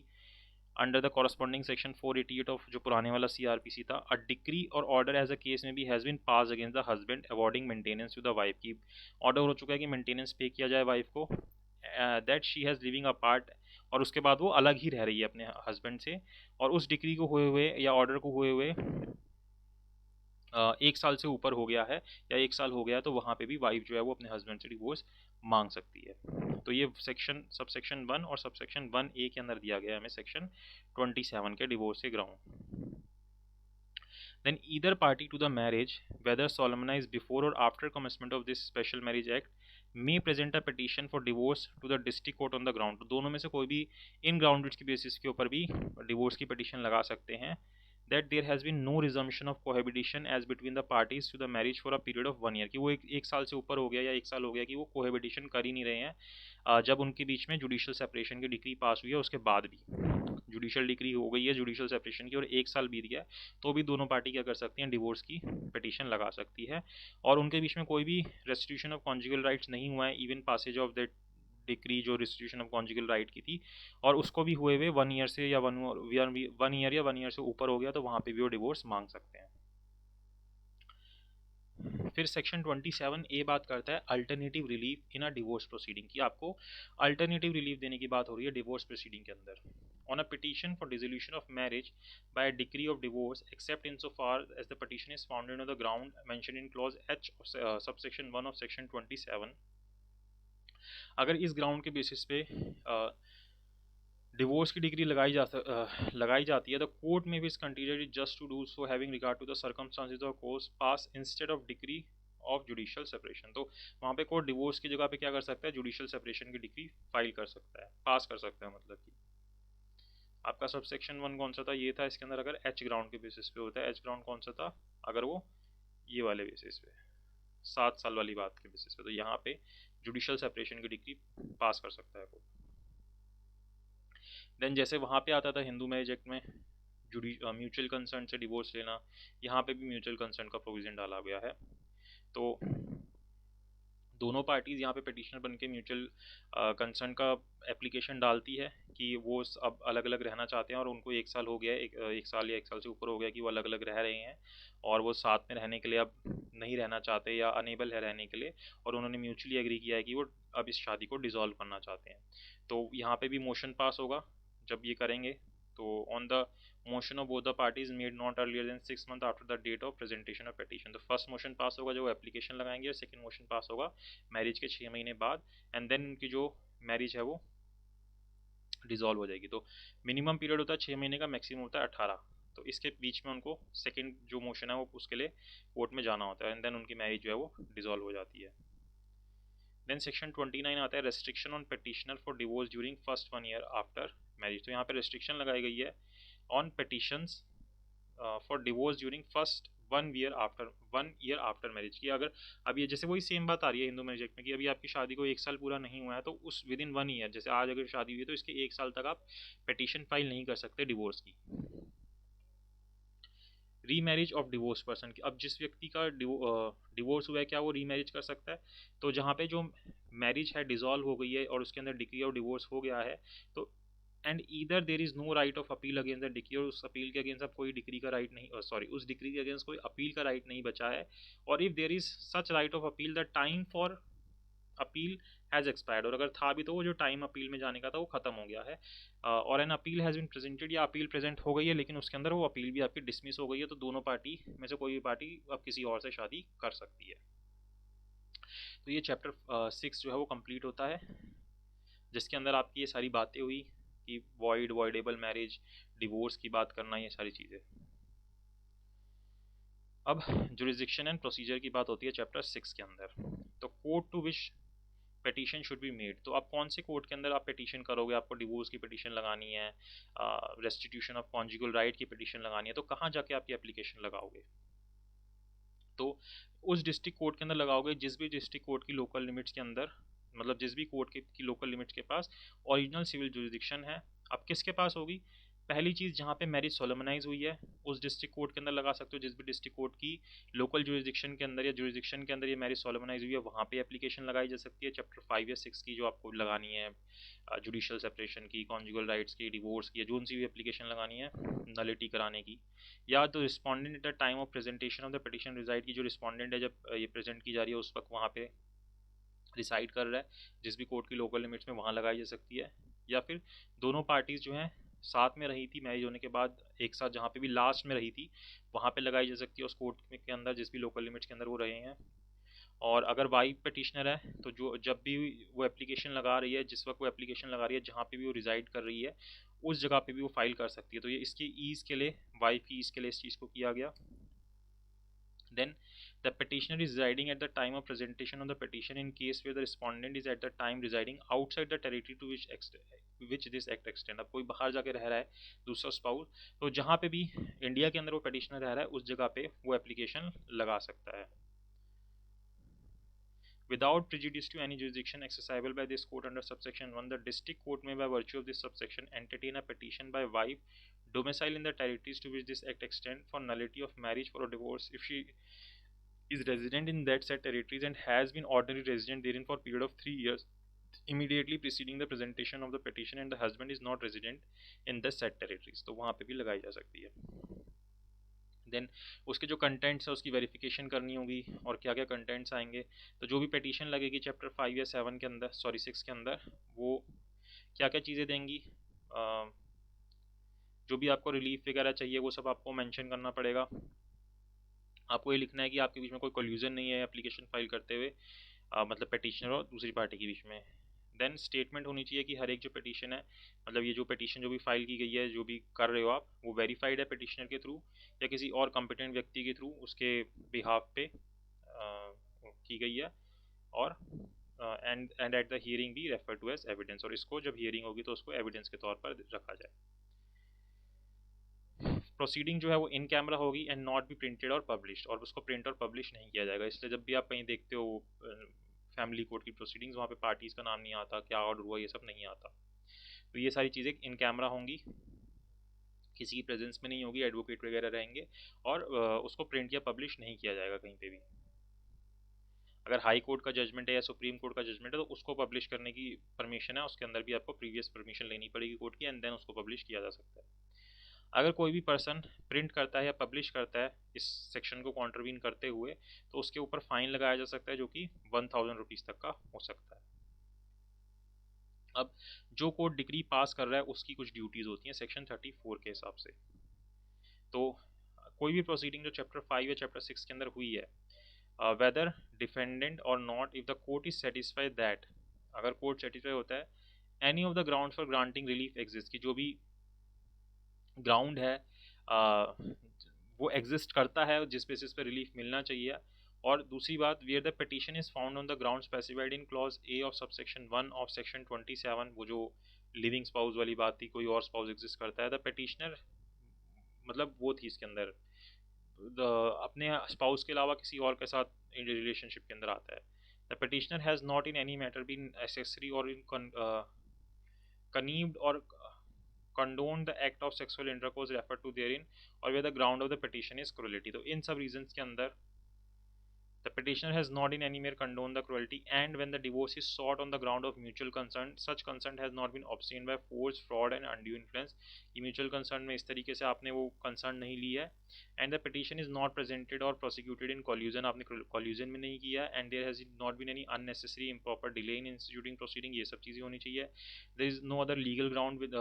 under the corresponding section 488 of जो पुराने वाला CRPC था, a decree or order as a case में भी has been passed against the husband awarding maintenance to the wife। की order हो चुका है कि maintenance पे किया जाए wife को, that she has living apart, और उसके बाद वो अलग ही रह रही है अपने husband से, और उस डिक्री को हुए हुए या ऑर्डर को हुए हुए 1 साल से ऊपर हो गया है या 1 साल हो गया है, तो वहाँ पे भी वाइफ जो है वो अपने हस्बैंड से डिवोर्स मांग सकती है। तो ये सेक्शन सबसेक्शन 1 और सबसेक्शन 1A के अंदर दिया गया है हमें सेक्शन 27 के डिवोर्स के ground. Then either party to the marriage, whether solemnized before or after commencement of this special marriage act, may present a petition for divorce to the district court on the ground। तो दोनों में से कोई भी in ground की basis के ऊपर भी डिवोर्स की पिटीशन लगा सकते हैं। that there has been no resumption of cohabitation as between the parties to the marriage for a period of 1 year। कि वो एक साल से ऊपर हो गया या 1 साल हो गया कि वो कोहेबिटेशन कर ही नहीं रहे हैं जब उनके बीच में जुडिशियल सेपरेशन की डिक्री पास हुई है, उसके बाद भी जुडिशियल डिक्री हो गई है जुडिशियल सेपरेशन की और 1 साल बीत गया, तो भी दोनों पार्टी क्या कर सकती हैं, डिवोर्स की पिटीशन लगा सकती है। और उनके बीच में कोई भी रेस्टिट्यूशन ऑफ कॉन्जुगल राइट्स नहीं हुआ है, even passage of that decree जो रेस्टिट्यूशन ऑफ कॉन्जुगल राइट की थी, और उसको भी हुए हुए 1 ईयर से या 1 ईयर या 1 ईयर से ऊपर हो गया, तो वहाँ पे भी वो डिवोर्स मांग सकते हैं। फिर सेक्शन 27A बात करता है alternative relief in a divorce proceeding की। आपको अल्टरनेटिव रिलीफ देने की बात हो रही है डिवोर्स प्रोसीडिंग के अंदर। On a petition for dissolution of marriage by decree of divorce except in so far as the petition is founded on the ground mentioned in clause H subsection 1 of section 27। अगर इस ground के basis पे divorce की degree लगाई जाती है, the court में भी इस continued just to do so having regard to the circumstances of course pass instead of degree of judicial separation. तो वहाँ पे कोर्ट डिवोर्स की जगह पे क्या कर सकता है, जुडिशियल सेपरेशन की डिग्री फाइल कर सकता है, पास कर सकता है। मतलब कि आपका सब सेक्शन 1 कौन सा था, ये था। इसके अंदर अगर एच ग्राउंड के बेसिस पे होता है, एच ग्राउंड कौन सा था, अगर वो ये वाले बेसिस पे 7 साल वाली बात के बेसिस पे, तो यहाँ पे जुडिशियल सेपरेशन की डिग्री पास कर सकता है कोर्ट। देन जैसे वहाँ पे आता था हिंदू मैरिज एक्ट में म्यूचुअल कंसेंट से डिवोर्स लेना, यहाँ पे भी म्यूचुअल कंसेंट का प्रोविज़न डाला गया है। तो दोनों पार्टीज़ यहाँ पे पिटिशनर बन के म्यूचुअल कंसेंट का एप्लीकेशन डालती है कि वो अब अलग अलग रहना चाहते हैं और उनको 1 साल हो गया है, एक साल या 1 साल से ऊपर हो गया कि वो अलग अलग रह रहे हैं और वो साथ में रहने के लिए अब नहीं रहना चाहते या अनेबल है रहने के लिए, और उन्होंने म्यूचुअली एग्री किया है कि वो अब इस शादी को डिसॉल्व करना चाहते हैं। तो यहाँ पे भी मोशन पास होगा जब ये करेंगे, तो on the motion of both the parties made not earlier than 6 month after the date of presentation of petition. तो फर्स्ट मोशन पास होगा जो वो एप्लीकेशन लगाएंगे, और सेकंड मोशन पास होगा मैरिज के 6 महीने बाद, एंड देन उनकी जो मैरिज है वो डिसॉल्व हो जाएगी। तो मिनिमम पीरियड होता है 6 महीने का, मैक्सिमम होता है 18। तो इसके बीच में उनको सेकंड जो मोशन है वो उसके लिए कोर्ट में जाना होता है, एंड देन उनकी मैरिज जो है वो डिसॉल्व हो जाती है। देन सेक्शन 29 आता है restriction on petitioner for divorce during first 1 year after marriage. तो यहाँ पे रेस्ट्रिक्शन लगाई गई है on petitions for divorce during first 1 year after marriage की। अगर अब ये जैसे वही सेम बात आ रही है हिंदू मैरिज एक्ट में कि अभी आपकी शादी को 1 साल पूरा नहीं हुआ है तो उस विद इन 1 ईयर, जैसे आज अगर शादी हुई है तो इसके 1 साल तक आप पिटीशन फाइल नहीं कर सकते डिवोर्स की। रीमैरिज ऑफ डिवोर्स पर्सन की, अब जिस व्यक्ति का डिवोर्स हुआ है क्या वो रीमैरिज कर सकता है? तो जहाँ पे जो मैरिज है डिसॉल्व हो गई है और उसके अंदर डिक्री ऑफ डिवोर्स हो गया है, तो and either there is no right of appeal against the decree, और उस अपील के अगेंस्ट अब कोई डिक्री का राइट नहीं, सॉरी उस डिक्री के अगेंस्ट कोई अपील का राइट नहीं बचा है, और if there is such right of appeal the time for appeal has expired, और अगर था भी तो वो जो टाइम अपील में जाने का था वो खत्म हो गया है, और an appeal has been presented, या अपील प्रेजेंट हो गई है लेकिन उसके अंदर वो अपील भी आपकी डिसमिस हो गई है, तो दोनों पार्टी में से कोई भी पार्टी अब किसी और से शादी कर सकती है। तो ये चैप्टर 6 जो है वो कंप्लीट होता है, जिसके अंदर आपकी ये सारी बातें हुई कि वॉइडेबल मैरिज, डिवोर्स की बात करना, ये सारी चीज़ें। अब जुरिस्डिक्शन एंड प्रोसीजर की बात होती है चैप्टर 6 के अंदर। तो court to which petition should be made, तो आप कौन से कोर्ट के अंदर आप पिटीशन करोगे? आपको डिवोर्स की पिटीशन लगानी है, रेस्टिट्यूशन ऑफ कॉन्जुगल राइट की पिटीशन लगानी है, तो कहाँ जाके आप ये एप्लीकेशन लगाओगे? तो उस डिस्ट्रिक्ट कोर्ट के अंदर लगाओगे जिस भी डिस्ट्रिक्ट कोर्ट की लोकल लिमिट्स के अंदर, मतलब जिस भी कोर्ट की लोकल लिमिट्स के पास ओरिजिनल सिविल जुरिस्डिक्शन है। अब किसके पास होगी? पहली चीज़ जहाँ पे मैरिज सोलमनाइज हुई है उस डिस्ट्रिक्ट कोर्ट के अंदर लगा सकते हो, जिस भी डिस्ट्रिक्ट कोर्ट की लोकल जुरिस्डिक्शन के अंदर या जुरिस्डिक्शन के अंदर ये मैरिज सोलमनाइज हुई है वहाँ पे एप्लीकेशन लगाई जा सकती है। चैप्टर 5 या 6 की जो आपको लगानी है, जुडिशियल सेपरेशन की, कॉन्जुगल राइट्स की, डिवोर्स की, जो सी भी एप्लीकेशन लगानी है नलिटी कराने की, या तो respondent at the time of presentation of the petition resided की, जो रिस्पॉन्डेंट है जब ये प्रेजेंट की जा रही है उस वक्त वहाँ पे रिसाइड कर रहा है जिस भी कोर्ट की लोकल लिमिट्स में, वहाँ लगाई जा सकती है। या फिर दोनों पार्टीज़ जो हैं साथ में रही थी मैरिज होने के बाद एक साथ, जहाँ पे भी लास्ट में रही थी वहाँ पे लगाई जा सकती है उस कोर्ट के अंदर जिस भी लोकल लिमिट्स के अंदर वो रहे हैं। और अगर वाइफ पिटिशनर है तो जो जब भी वो एप्लीकेशन लगा रही है, जिस वक्त वो एप्लीकेशन लगा रही है जहाँ पे भी वो रिजाइड कर रही है उस जगह पे भी वो फाइल कर सकती है। तो ये इसकी ईज़ के लिए, वाइफ की ईज़ के लिए इस चीज़ को किया गया। Then the petitioner is residing at the time of presentation of the petition in case where the respondent is at the time residing outside the territory to which this act extend। अब कोई बाहर जाके रह रहा है दूसरा spouse, तो जहाँ पे भी इंडिया के अंदर वो petitioner रह रहा है उस जगह पे वो एप्लीकेशन लगा सकता है। Without prejudice to any jurisdiction exercisable by this court under subsection 1, the district court may by virtue of this subsection entertain a petition by wife domicile in the territories to which this act extend for nullity of marriage for a divorce if she is resident in that said territories and has been ordinary resident therein for a period of 3 years immediately preceding the presentation of the petition and the husband is not resident in the said territories। तो वहाँ पे भी लगाई जा सकती है। Then उसके जो कंटेंट्स है उसकी वेरिफिकेशन करनी होगी, और क्या क्या कंटेंट्स आएंगे। तो जो भी पिटीशन लगेगी चैप्टर 5 या 7 के अंदर, सॉरी 6 के अंदर, वो क्या क्या चीज़ें देंगी, जो भी आपको रिलीफ वगैरह चाहिए वो सब आपको मेंशन करना पड़ेगा। आपको ये लिखना है कि आपके बीच में कोई कोल्यूजन नहीं है एप्लीकेशन फाइल करते हुए, मतलब पिटीशनर और दूसरी पार्टी के बीच में। देन स्टेटमेंट होनी चाहिए कि हर एक जो पिटीशन है, मतलब ये जो पिटीशन जो भी फाइल की गई है, जो भी कर रहे हो आप, वो वेरीफाइड है पिटीशनर के थ्रू या किसी और कॉम्पिटेंट व्यक्ति के थ्रू उसके बिहाफ पे की गई है, और एंड एट द हियरिंग भी रेफर टू एज एविडेंस, और इसको जब हियरिंग होगी तो उसको एविडेंस के तौर पर रखा जाए। प्रोसीडिंग जो है वो इन कैमरा होगी एंड नॉट बी प्रिंटेड और पब्लिश्ड, और उसको प्रिंट और पब्लिश नहीं किया जाएगा। इसलिए जब भी आप कहीं देखते हो फैमिली कोर्ट की प्रोसीडिंग्स, वहाँ पे पार्टीज़ का नाम नहीं आता, क्या ऑर्डर हुआ, ये सब नहीं आता। तो ये सारी चीज़ें इन कैमरा होंगी, किसी की प्रेजेंस में नहीं होगी, एडवोकेट वगैरह रहेंगे, और उसको प्रिंट या पब्लिश नहीं किया जाएगा कहीं पे भी। अगर हाई कोर्ट का जजमेंट है या सुप्रीम कोर्ट का जजमेंट है तो उसको पब्लिश करने की परमिशन है, उसके अंदर भी आपको प्रीवियस परमिशन लेनी पड़ेगी कोर्ट की, एंड देन उसको पब्लिश किया जा सकता है। अगर कोई भी पर्सन प्रिंट करता है या पब्लिश करता है इस सेक्शन को कॉन्ट्रवीन करते हुए, तो उसके ऊपर फाइन लगाया जा सकता है जो कि 1000 रुपीज़ तक का हो सकता है। अब जो कोर्ट डिग्री पास कर रहा है उसकी कुछ ड्यूटीज होती हैं सेक्शन 34 के हिसाब से। तो कोई भी प्रोसीडिंग जो चैप्टर 5 या चैप्टर 6 के अंदर हुई है, वेदर डिफेंडेंट और not, if the court is satisfied that, अगर कोर्ट सेटिस्फाई होता है any of the ground for granting relief exist, की जो भी ग्राउंड है वो एग्जिस्ट करता है जिस बेसिस पे रिलीफ मिलना चाहिए। और दूसरी बात, where the petition is found on the ground specified in clause A of subsection 1 of section 27, वो जो लिविंग स्पाउस वाली बात थी, कोई और स्पाउस एग्जिस्ट करता है, द पिटिशनर मतलब वो थी इसके अंदर अपने स्पाउस के अलावा किसी और के साथ रिलेशनशिप के अंदर आता है। The petitioner has not in any matter been accessory और in connived or condoned the act of sexual intercourse referred to therein, or where the ground of the petition is cruelty। तो इन सब reasons के अंदर the petitioner has not in any manner condoned the cruelty, and when the divorce is sought on the ground of mutual consent, such consent has not been obtained by force, fraud and undue influence। ये mutual consent में इस तरीके से आपने वो consent नहीं ली है, and the petition is not presented or prosecuted in collusion, आपने collusion में नहीं किया, and there has not been any unnecessary improper delay in instituting proceeding, ये सब चीज़ें होनी चाहिए। there is no other legal ground with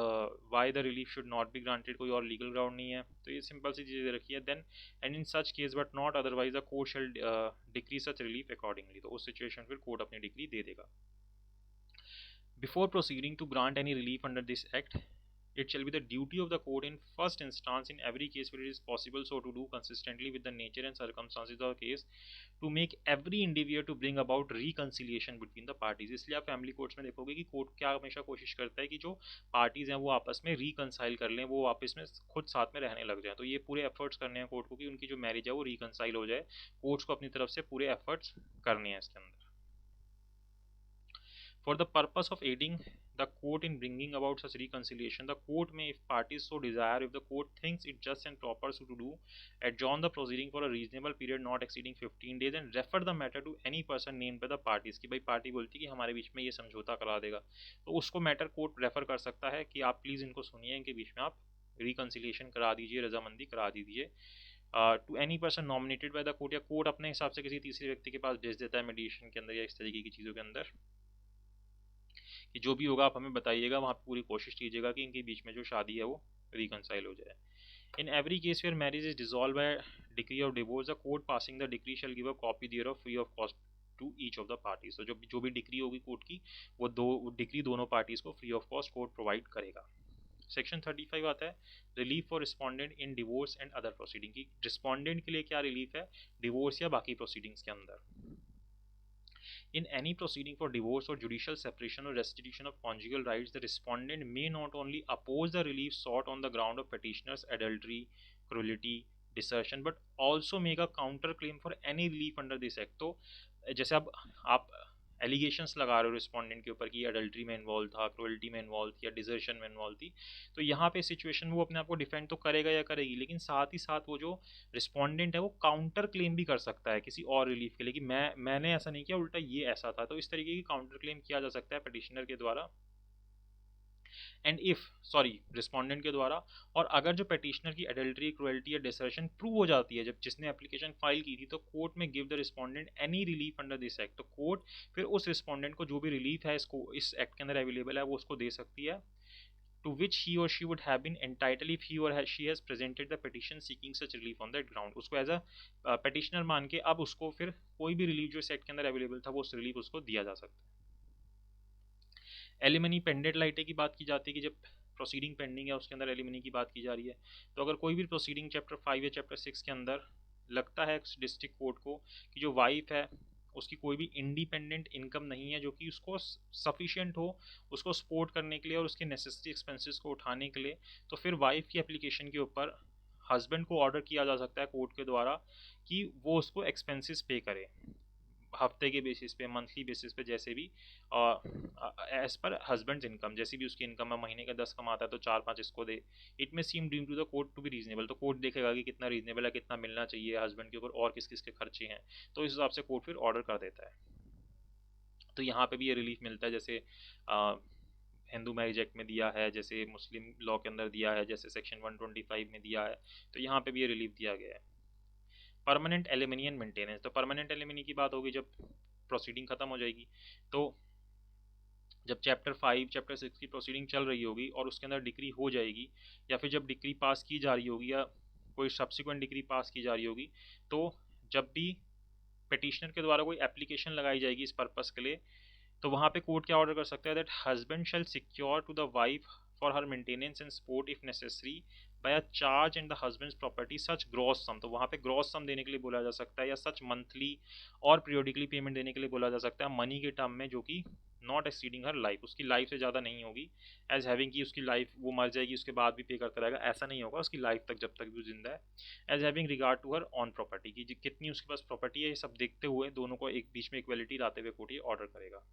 why the relief should not be granted, कोई और legal ground नहीं है। तो ये simple सी चीज़ें रखी है। then and in such case but not otherwise the court shall decree such relief accordingly। तो उस situation फिर कोर्ट अपनी डिग्री दे देगा। Before proceeding to grant any relief under this act, it shall be the duty of the court in first instance in every case where it is possible so to do consistently with the nature and circumstances of the case, to make every endeavor to bring about reconciliation between the parties। इसलिए आप family courts में देखोगे कि court क्या हमेशा कोशिश करता है कि जो पार्टीज हैं वो आपस में रिकनसाइल कर लें, वो आपस में खुद साथ में रहने लग जाए। तो ये पूरे एफर्ट्स करने हैं कोर्ट को कि उनकी जो मैरिज है वो रिकनसाइल हो जाए। कोर्ट्स को अपनी तरफ से पूरे एफर्ट्स करने हैं इसके अंदर। For the purpose of aiding the court in bringing about such reconciliation, the court may, if parties so desire, if the court thinks it just and proper so to do, adjourn the proceeding for a reasonable period not exceeding 15 days and refer the matter to any person named by the parties। कि भाई party बोलती है कि हमारे बीच में ये समझौता करा देगा, तो उसको मैटर कोर्ट रेफर कर सकता है कि आप प्लीज़ इनको सुनिए, इनके बीच में आप रिकन्सिलिएशन करा दीजिए, रजामंदी करा दीजिए। To any person nominated by the court, या कोर्ट अपने हिसाब से किसी तीसरे व्यक्ति के पास भेज देता है मीडिएशन के अंदर या इस तरीके की चीज़ों के अंदर, कि जो भी होगा आप हमें बताइएगा, वहाँ पूरी कोशिश कीजिएगा कि इनके बीच में जो शादी है वो रिकनसाइल हो जाए। In every case where marriage is dissolve by decree of divorce, the court passing the decree shall give a copy thereof free of cost to each of the parties. तो जो भी decree होगी court की, वो decree दोनों parties को free of cost court provide करेगा। Section 35 आता है relief for respondent in divorce and other proceeding, की रिस्पोंडेंट के लिए क्या रिलीफ है डिवोर्स या बाकी प्रोसीडिंग्स के अंदर। In any proceeding for divorce or judicial separation or restitution of conjugal rights, the respondent may not only oppose the relief sought on the ground of petitioner's adultery, cruelty, desertion, but also make a counter claim for any relief under this act। तो जैसे अब आप allegations लगा रहे हो respondent के ऊपर कि अडल्ट्री में इन्वॉल्व था, क्रुएल्टी में इन्वॉल्व थी या डिजर्शन में इन्वॉल्व थी, तो यहाँ पे सिचुएशन में वो अपने आप को डिफेंड तो करेगा या करेगी, लेकिन साथ ही साथ वो जो रिस्पोंडेंट है वो काउंटर क्लेम भी कर सकता है किसी और रिलीफ के लिए कि मैंने ऐसा नहीं किया, उल्टा ये ऐसा था। तो इस तरीके की काउंटर क्लेम किया जा सकता है पिटिशनर के द्वारा एंड इफ रिस्पोंडेंट के द्वारा। और अगर जो पिटिशनर की एडल्ट्री, क्रुएल्टी या डिसर्शन प्रूव हो जाती है जब जिसने एप्लीकेशन फाइल की थी, तो कोर्ट में give the respondent any relief under this act. तो कोर्ट फिर उस रिस्पोंडेंट को जो भी रिलीफ है इसको इस एक्ट के अंदर अवेलेबल है वो उसको दे सकती है, to which he or she would have been entitled if he or she has presented the petition seeking such relief on that ground। उसको एज अ petitioner मान के अब उसको फिर कोई भी रिलीफ जो इस एक्ट के अंदर अवेलेबल था वो उस रिलीफ उसको दिया जा सकता है। एलिमनी पेंडेंट लाइटे की बात की जाती है कि जब प्रोसीडिंग पेंडिंग है उसके अंदर एलिमनी की बात की जा रही है। तो अगर कोई भी प्रोसीडिंग चैप्टर 5 या चैप्टर 6 के अंदर लगता है डिस्ट्रिक्ट कोर्ट को कि जो वाइफ है उसकी कोई भी इंडिपेंडेंट इनकम नहीं है जो कि उसको सफिशिएंट हो उसको सपोर्ट करने के लिए और उसके नेसेसरी एक्सपेंसेस को उठाने के लिए, तो फिर वाइफ की एप्लीकेशन के ऊपर हस्बैंड को ऑर्डर किया जा सकता है कोर्ट के द्वारा कि वो उसको एक्सपेंसेस पे करे, हफ्ते के बेसिस पे, मंथली बेसिस पे, जैसे भी एज पर हस्बैंड्स इनकम, जैसी भी उसकी इनकम है, महीने का 10 कमाता है तो 4-5 इसको दे। इट में seem dream to the court to be reasonable. तो कोर्ट देखेगा कि कितना रीजनेबल है, कितना मिलना चाहिए हस्बैंड के ऊपर और किस किस के खर्चे हैं, तो इस हिसाब से कोर्ट फिर ऑर्डर कर देता है। तो यहाँ पे भी ये रिलीफ मिलता है, जैसे हिंदू मैरिज एक्ट में दिया है, जैसे मुस्लिम लॉ के अंदर दिया है, जैसे सेक्शन 125 में दिया है, तो यहाँ पे भी ये रिलीफ दिया गया है। Permanent alimony and maintenance. तो परमानेंट एलिमनी की बात होगी जब प्रोसीडिंग खत्म हो जाएगी, तो जब चैप्टर 5 चैप्टर 6 की प्रोसीडिंग चल रही होगी और उसके अंदर डिक्री हो जाएगी, या फिर जब डिक्री पास की जा रही होगी या कोई सब्सिक्वेंट डिक्री पास की जा रही होगी, तो जब भी पिटिशनर के द्वारा कोई एप्लीकेशन लगाई जाएगी इस पर्पस के लिए, तो वहाँ पे कोर्ट क्या ऑर्डर कर सकता है, that husband shall secure to the wife for her maintenance and support if necessary by a charge in the husband's property such gross sum. तो वहाँ पे ग्रॉस सम देने के लिए बोला जा सकता है, या सच मंथली और पीरियोडिकली पेमेंट देने के लिए बोला जा सकता है मनी के टर्म में, जो कि नॉट एक्सीडिंग हर लाइफ, उसकी लाइफ से ज़्यादा नहीं होगी, एज हैविंग की उसकी लाइफ वो मर जाएगी उसके बाद भी पे करता रहेगा, ऐसा नहीं होगा, उसकी लाइफ तक जब तक भी जिंदा है। As having regard to her own property की कितनी उसके पास प्रॉपर्टी है, ये सब देखते हुए दोनों को एक बीच में इक्वलिटी लाते हुए कोर्ट ये ऑर्डर करेगा।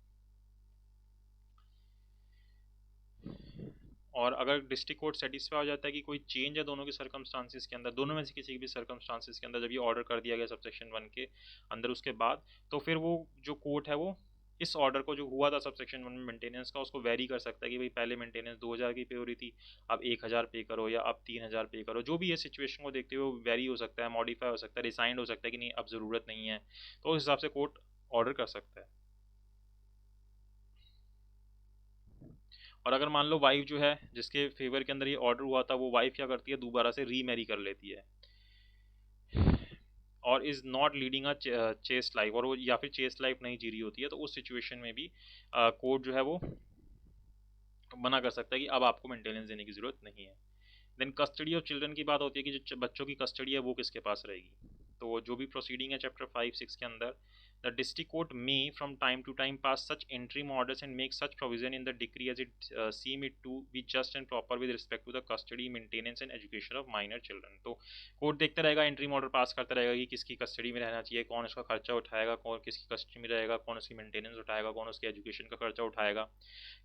और अगर डिस्ट्रिक्ट कोर्ट सेटिस्फाई हो जाता है कि कोई चेंज है दोनों के सर्कमस्टांसिस के अंदर, दोनों में से किसी भी सर्कमस्टांसिस के अंदर जब ये ऑर्डर कर दिया गया सबसेक्शन 1 के अंदर उसके बाद, तो फिर वो जो कोर्ट है वो इस ऑर्डर को जो हुआ था सबसेक्शन 1 में मेंटेनेंस का, उसको वेरी कर सकता है कि भाई पहले मेंटेनेंस 2000 की पे हो रही थी, अब 1000 पे करो या अब 3000 पे करो, जो भी ये सिचुएशन को देखते हुए वेरी हो सकता है, मॉडिफाई हो सकता है, रिसाइंड हो सकता है कि नहीं अब ज़रूरत नहीं है, तो उस हिसाब से कोर्ट ऑर्डर कर सकता है। और अगर मान लो वाइफ जो है जिसके फेवर के अंदर ये ऑर्डर हुआ था, वो वाइफ क्या करती है, दोबारा से रीमैरी कर लेती है और is not leading a chest life, और वो या फिर चेस्ट लाइफ नहीं जी रही होती है, तो उस सिचुएशन में भी कोर्ट जो है वो मना कर सकता है कि अब आपको मेंटेनेंस देने की ज़रूरत नहीं है। देन कस्टडी ऑफ चिल्ड्रन की बात होती है कि जो बच्चों की कस्टडी है वो किसके पास रहेगी। तो जो भी प्रोसीडिंग है चैप्टर 5-6 के अंदर, the district court may from time to time pass such interim orders and make such provision in the decree as it seem it to be just and proper with respect to the custody maintenance and education of minor children. तो court देखता रहेगा, interim order pass करता रहेगा कि किसकी custody में रहना चाहिए, कौन उसका खर्चा उठाएगा, कौन किसकी कस्टडी में रहेगा, कौन उसकी मेंटेनेंस उठाएगा, कौन उसकी एजुकेशन का खर्चा उठाएगा,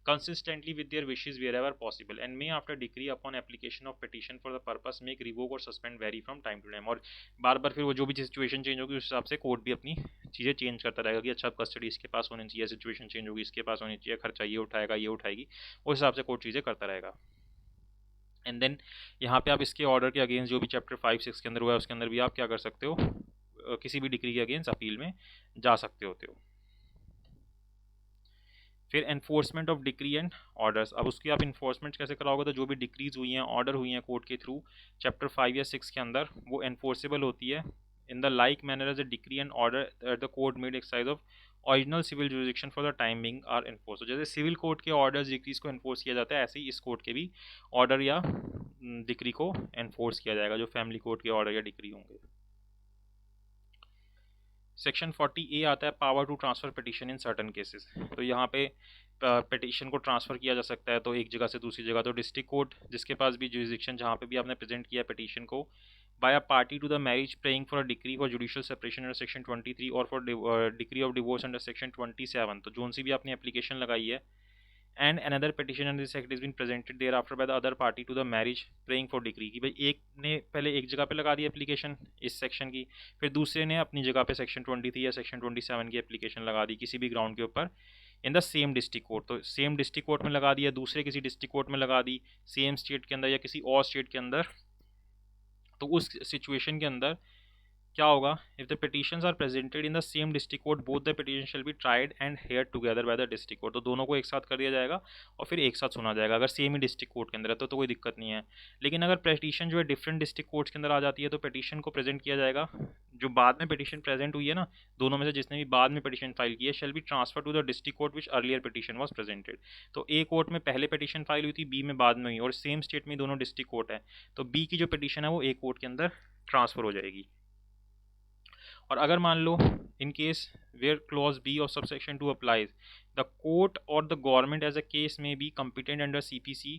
consistently with their wishes wherever possible, and may after decree upon application of petition for the purpose make revoke or suspend vary from time to time। और बार बार फिर वो जो भी सिचुएशन चेंज होगी उस हिसाब से कोर्ट भी अपनी चीज़ें चेंज करता रहेगा कि अच्छा कस्टडी इसके पास होनी चाहिए, सिचुएशन चेंज होगी इसके पास होनी चाहिए, खर्चा ये उठाएगा ये उठाएगी, उस हिसाब से कोर्ट चीज़ें करता रहेगा। एंड देन यहाँ पे आप इसके ऑर्डर के अगेंस्ट जो भी चैप्टर 5-6 के अंदर हुआ है उसके अंदर भी आप क्या कर सकते हो, किसी भी डिग्री के अगेंस्ट अपील में जा सकते होते हो। फिर enforcement of decree and orders, अब उसकी आप इन्फोर्समेंट कैसे कराओगे, तो जो भी डिक्रीज हुई हैं ऑर्डर हुई हैं कोर्ट के थ्रू चैप्टर 5 या 6 के अंदर, वो एनफोर्सेबल होती है in the like manner as a decree and order the court made exercise of original civil jurisdiction for the time being are enforce. जैसे सिविल कोर्ट के ऑर्डर्स डिक्रीज को एनफोर्स किया जाता है, ऐसे ही इस कोर्ट के भी ऑर्डर या डिक्री को एनफोर्स किया जाएगा, जो फैमिली कोर्ट के ऑर्डर या डिक्री होंगे। सेक्शन 40A आता है power to transfer petition in certain cases. तो यहाँ पे पिटिशन को ट्रांसफ़र किया जा सकता है तो एक जगह से दूसरी जगह, तो डिस्ट्रिक्ट कोर्ट जिसके पास भी जुरिडिक्शन जहाँ पे भी आपने प्रेजेंट किया पिटिशन को by a party to the marriage praying for a decree for judicial separation under section 23 और for decree of divorce under section 27, तो जोन सी भी आपने एप्लीकेशन लगाई है and another petition under this act is been presented thereafter by the other party to the marriage praying for decree, कि भाई एक ने पहले एक जगह पे लगा दी एप्लीकेशन इस सेक्शन की, फिर दूसरे ने अपनी जगह पे सेक्शन 23 या सेक्शन 27 की एप्लीकेशन लगा दी किसी भी ग्राउंड के ऊपर इन द सेम डिस्ट्रिक्ट कोर्ट, तो सेम डिस्ट्रिक्ट कोर्ट में लगा दिया, दूसरे किसी डिस्ट्रिक्ट कोर्ट में लगा दी सेम स्टेट के अंदर या किसी और स्टेट के अंदर, तो उस सिचुएशन के अंदर क्या होगा, if the petitions are presented in the same district court both the petition shall be tried and heard together by the district court, तो दोनों को एक साथ कर दिया जाएगा और फिर एक साथ सुना जाएगा अगर सेम ही डिस्ट्रिक्ट कोर्ट के अंदर है तो कोई दिक्कत नहीं है। लेकिन अगर पिटिशन जो है डिफरेंट डिस्ट्रिक्ट कोर्ट्स के अंदर आ जाती है तो पिटिशन को प्रेजेंट किया जाएगा, जो बाद में पिटिशन प्रेजेंट हुई है ना, दोनों में से जिसने भी बाद में पिटिशन फाइल की है shall be transfer to the district court which earlier petition was presented. तो ए कोर्ट में पहले पिटिशन फाइल हुई थी, बी में बाद में हुई, और सेम स्टेट में दोनों डिस्ट्रिक्ट कोर्ट है, तो बी की जो पिटिशन है वो ए कोर्ट के अंदर ट्रांसफर हो जाएगी। और अगर मान लो in case where clause B of subsection 2 applies, the court और the government as a case में बी competent अंडर CPC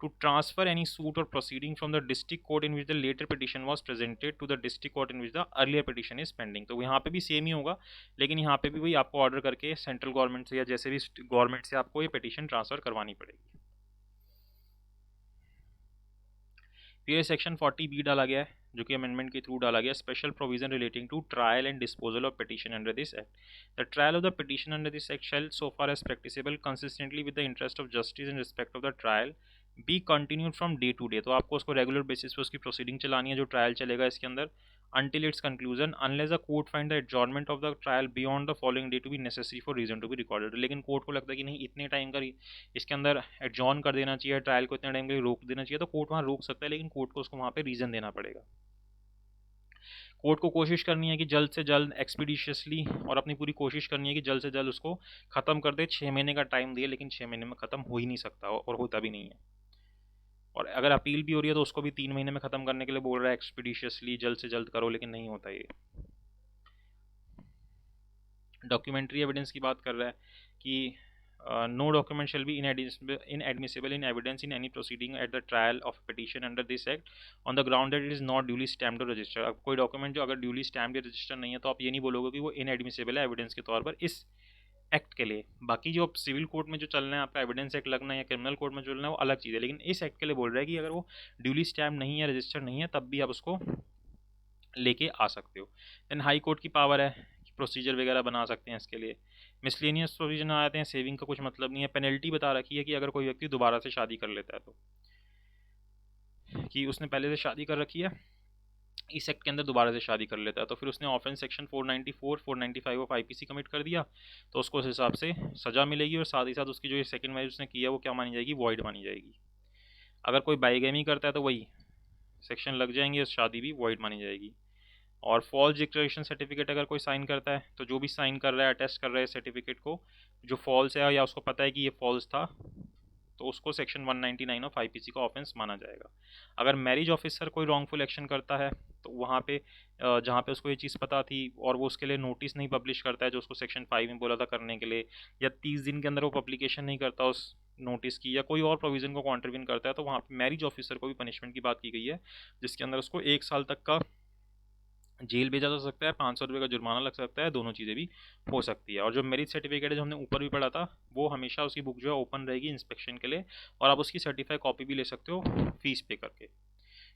to transfer any suit or proceeding from the district court in which the later petition was presented to the district court in which the earlier petition is pending। तो यहाँ पे भी same ही होगा, लेकिन यहाँ पे भी वही आपको ऑर्डर करके सेंट्रल गवर्नमेंट से या जैसे भी गवर्नमेंट से आपको ये पिटिशन ट्रांसफर करवानी पड़ेगी। फिर सेक्शन 40B डाला गया है जो कि अमेंडमेंट के थ्रू डाला गया, special provision relating to trial and disposal of petition under this act. The trial of the petition under this act shall so far as practicable consistently with the interest of justice in respect of the trial be continued from day to day, तो आपको उसको regular basis पे उसकी proceeding चलानी है जो trial चलेगा इसके अंदर until its conclusion unless the court find the adjournment of the trial beyond the following day to be necessary for reason to be recorded। लेकिन कोर्ट को लगता है कि नहीं इतने टाइम का इसके अंदर एडजॉर्न कर देना चाहिए, ट्रायल को इतने टाइम के लिए रोक देना चाहिए, तो कोर्ट वहाँ रोक सकता है, लेकिन कोर्ट को उसको वहाँ पे रीजन देना पड़ेगा। कोर्ट को कोशिश करनी है कि जल्द से जल्द एक्सपीडिशियसली, और अपनी पूरी कोशिश करनी है कि जल्द से जल्द उसको ख़त्म कर दे। 6 महीने का टाइम दिए, लेकिन 6 महीने में ख़त्म हो ही नहीं सकता और होता भी नहीं है। और अगर अपील भी हो रही है तो उसको भी 3 महीने में ख़त्म करने के लिए बोल रहा है एक्सपीडिशियसली, जल्द से जल्द करो, लेकिन नहीं होता ये। डॉक्यूमेंट्री एविडेंस की बात कर रहा है कि no document shall be inadmissible in evidence in any proceeding at the trial of a petition under this act on the ground that it is not duly stamped or registered। अब कोई document जो अगर duly stamped या register नहीं है तो आप ये नहीं बोलोगे कि वो इनएडमिसिबल है एविडेंस के तौर पर इस एक्ट के लिए। बाकी जो सिविल कोर्ट में जो चलना है आपका एविडेंस एक्ट लगना है या क्रिमिनल कोर्ट में चलना है वो अलग चीज़ है, लेकिन इस एक्ट के लिए बोल रहा है कि अगर वो ड्यूली स्टैम्प नहीं है, रजिस्टर नहीं है, तब भी आप उसको लेके आ सकते हो। देन हाई कोर्ट की पावर है कि प्रोसीजर वगैरह बना सकते हैं इसके लिए। मिसलेनियस प्रोविजन आ जाते हैं, सेविंग का कुछ मतलब नहीं है। पेनल्टी बता रखी है कि अगर कोई व्यक्ति दोबारा से शादी कर लेता है तो, कि उसने पहले से शादी कर रखी है, इस एक्ट के अंदर दोबारा से शादी कर लेता है तो फिर उसने offence section 494 495 of IPC commit कर दिया तो उसको उस हिसाब से सज़ा मिलेगी, और साथ ही साथ उसकी जो ये सेकंड मैरिज उसने किया वो क्या मानी जाएगी, वॉइड मानी जाएगी। अगर कोई बाईगैमी करता है तो वही सेक्शन लग जाएंगे, शादी भी वॉइड मानी जाएगी। और फॉल्स डिक्लेरेशन सर्टिफिकेट अगर कोई साइन करता है तो जो भी साइन कर रहा है, अटेस्ट कर रहा है सर्टिफिकेट को, जो फॉल्स है या उसको पता है कि ये फॉल्स था, तो उसको सेक्शन 199 ऑफ आईपीसी का ऑफेंस माना जाएगा। अगर मैरिज ऑफिसर कोई रॉन्गफुल एक्शन करता है तो वहाँ पे जहाँ पे उसको ये चीज़ पता थी और वो उसके लिए नोटिस नहीं पब्लिश करता है जो उसको सेक्शन 5 में बोला था करने के लिए, या 30 दिन के अंदर वो पब्लिकेशन नहीं करता उस नोटिस की, या कोई और प्रोविज़न को कॉन्ट्रीब्यूट करता है, तो वहाँ पे मैरिज ऑफिसर को भी पनिशमेंट की बात की गई है, जिसके अंदर उसको 1 साल तक का जेल भेजा जा सकता है, 500 रुपये का जुर्माना लग सकता है, दोनों चीज़ें भी हो सकती है। और जो मैरिज सर्टिफिकेट है जो हमने ऊपर भी पढ़ा था, वो हमेशा उसकी बुक जो है ओपन रहेगी इंस्पेक्शन के लिए, और आप उसकी सर्टिफाइड कॉपी भी ले सकते हो फीस पे करके।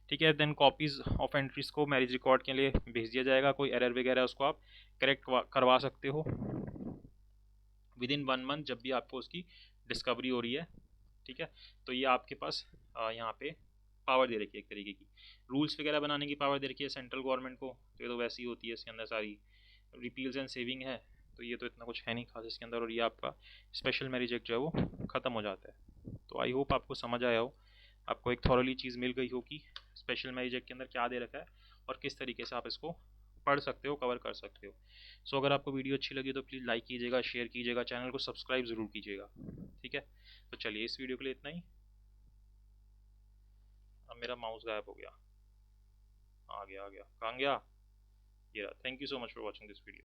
ठीक है, देन कॉपीज़ ऑफ एंट्रीज को मैरिज रिकॉर्ड के लिए भेज दिया जाएगा। कोई एरर वगैरह उसको आप करेक्ट करवा सकते हो विद इन 1 मंथ जब भी आपको उसकी डिस्कवरी हो रही है। ठीक है, तो ये आपके पास यहाँ पे पावर दे रखी है एक तरीके की। रूल्स वगैरह बनाने की पावर दे रखी है सेंट्रल गवर्नमेंट को, तो ये तो वैसी ही होती है इसके अंदर सारी। रिपील्स एंड सेविंग है तो ये तो इतना कुछ है नहीं खास इसके अंदर, और ये आपका स्पेशल मैरिज एक्ट जो है वो ख़त्म हो जाता है। तो आई होप आपको समझ आया हो, आपको एक थॉरली चीज़ मिल गई हो कि स्पेशल मैरिज एक्ट के अंदर क्या दे रखा है और किस तरीके से आप इसको पढ़ सकते हो, कवर कर सकते हो। सो अगर आपको वीडियो अच्छी लगी तो प्लीज़ लाइक कीजिएगा, शेयर कीजिएगा, चैनल को सब्सक्राइब ज़रूर कीजिएगा। ठीक है, तो चलिए इस वीडियो के लिए इतना ही। अब मेरा माउस गायब हो गया, आ गया कहाँ गया, ये रहा। Thank you so much for watching this video.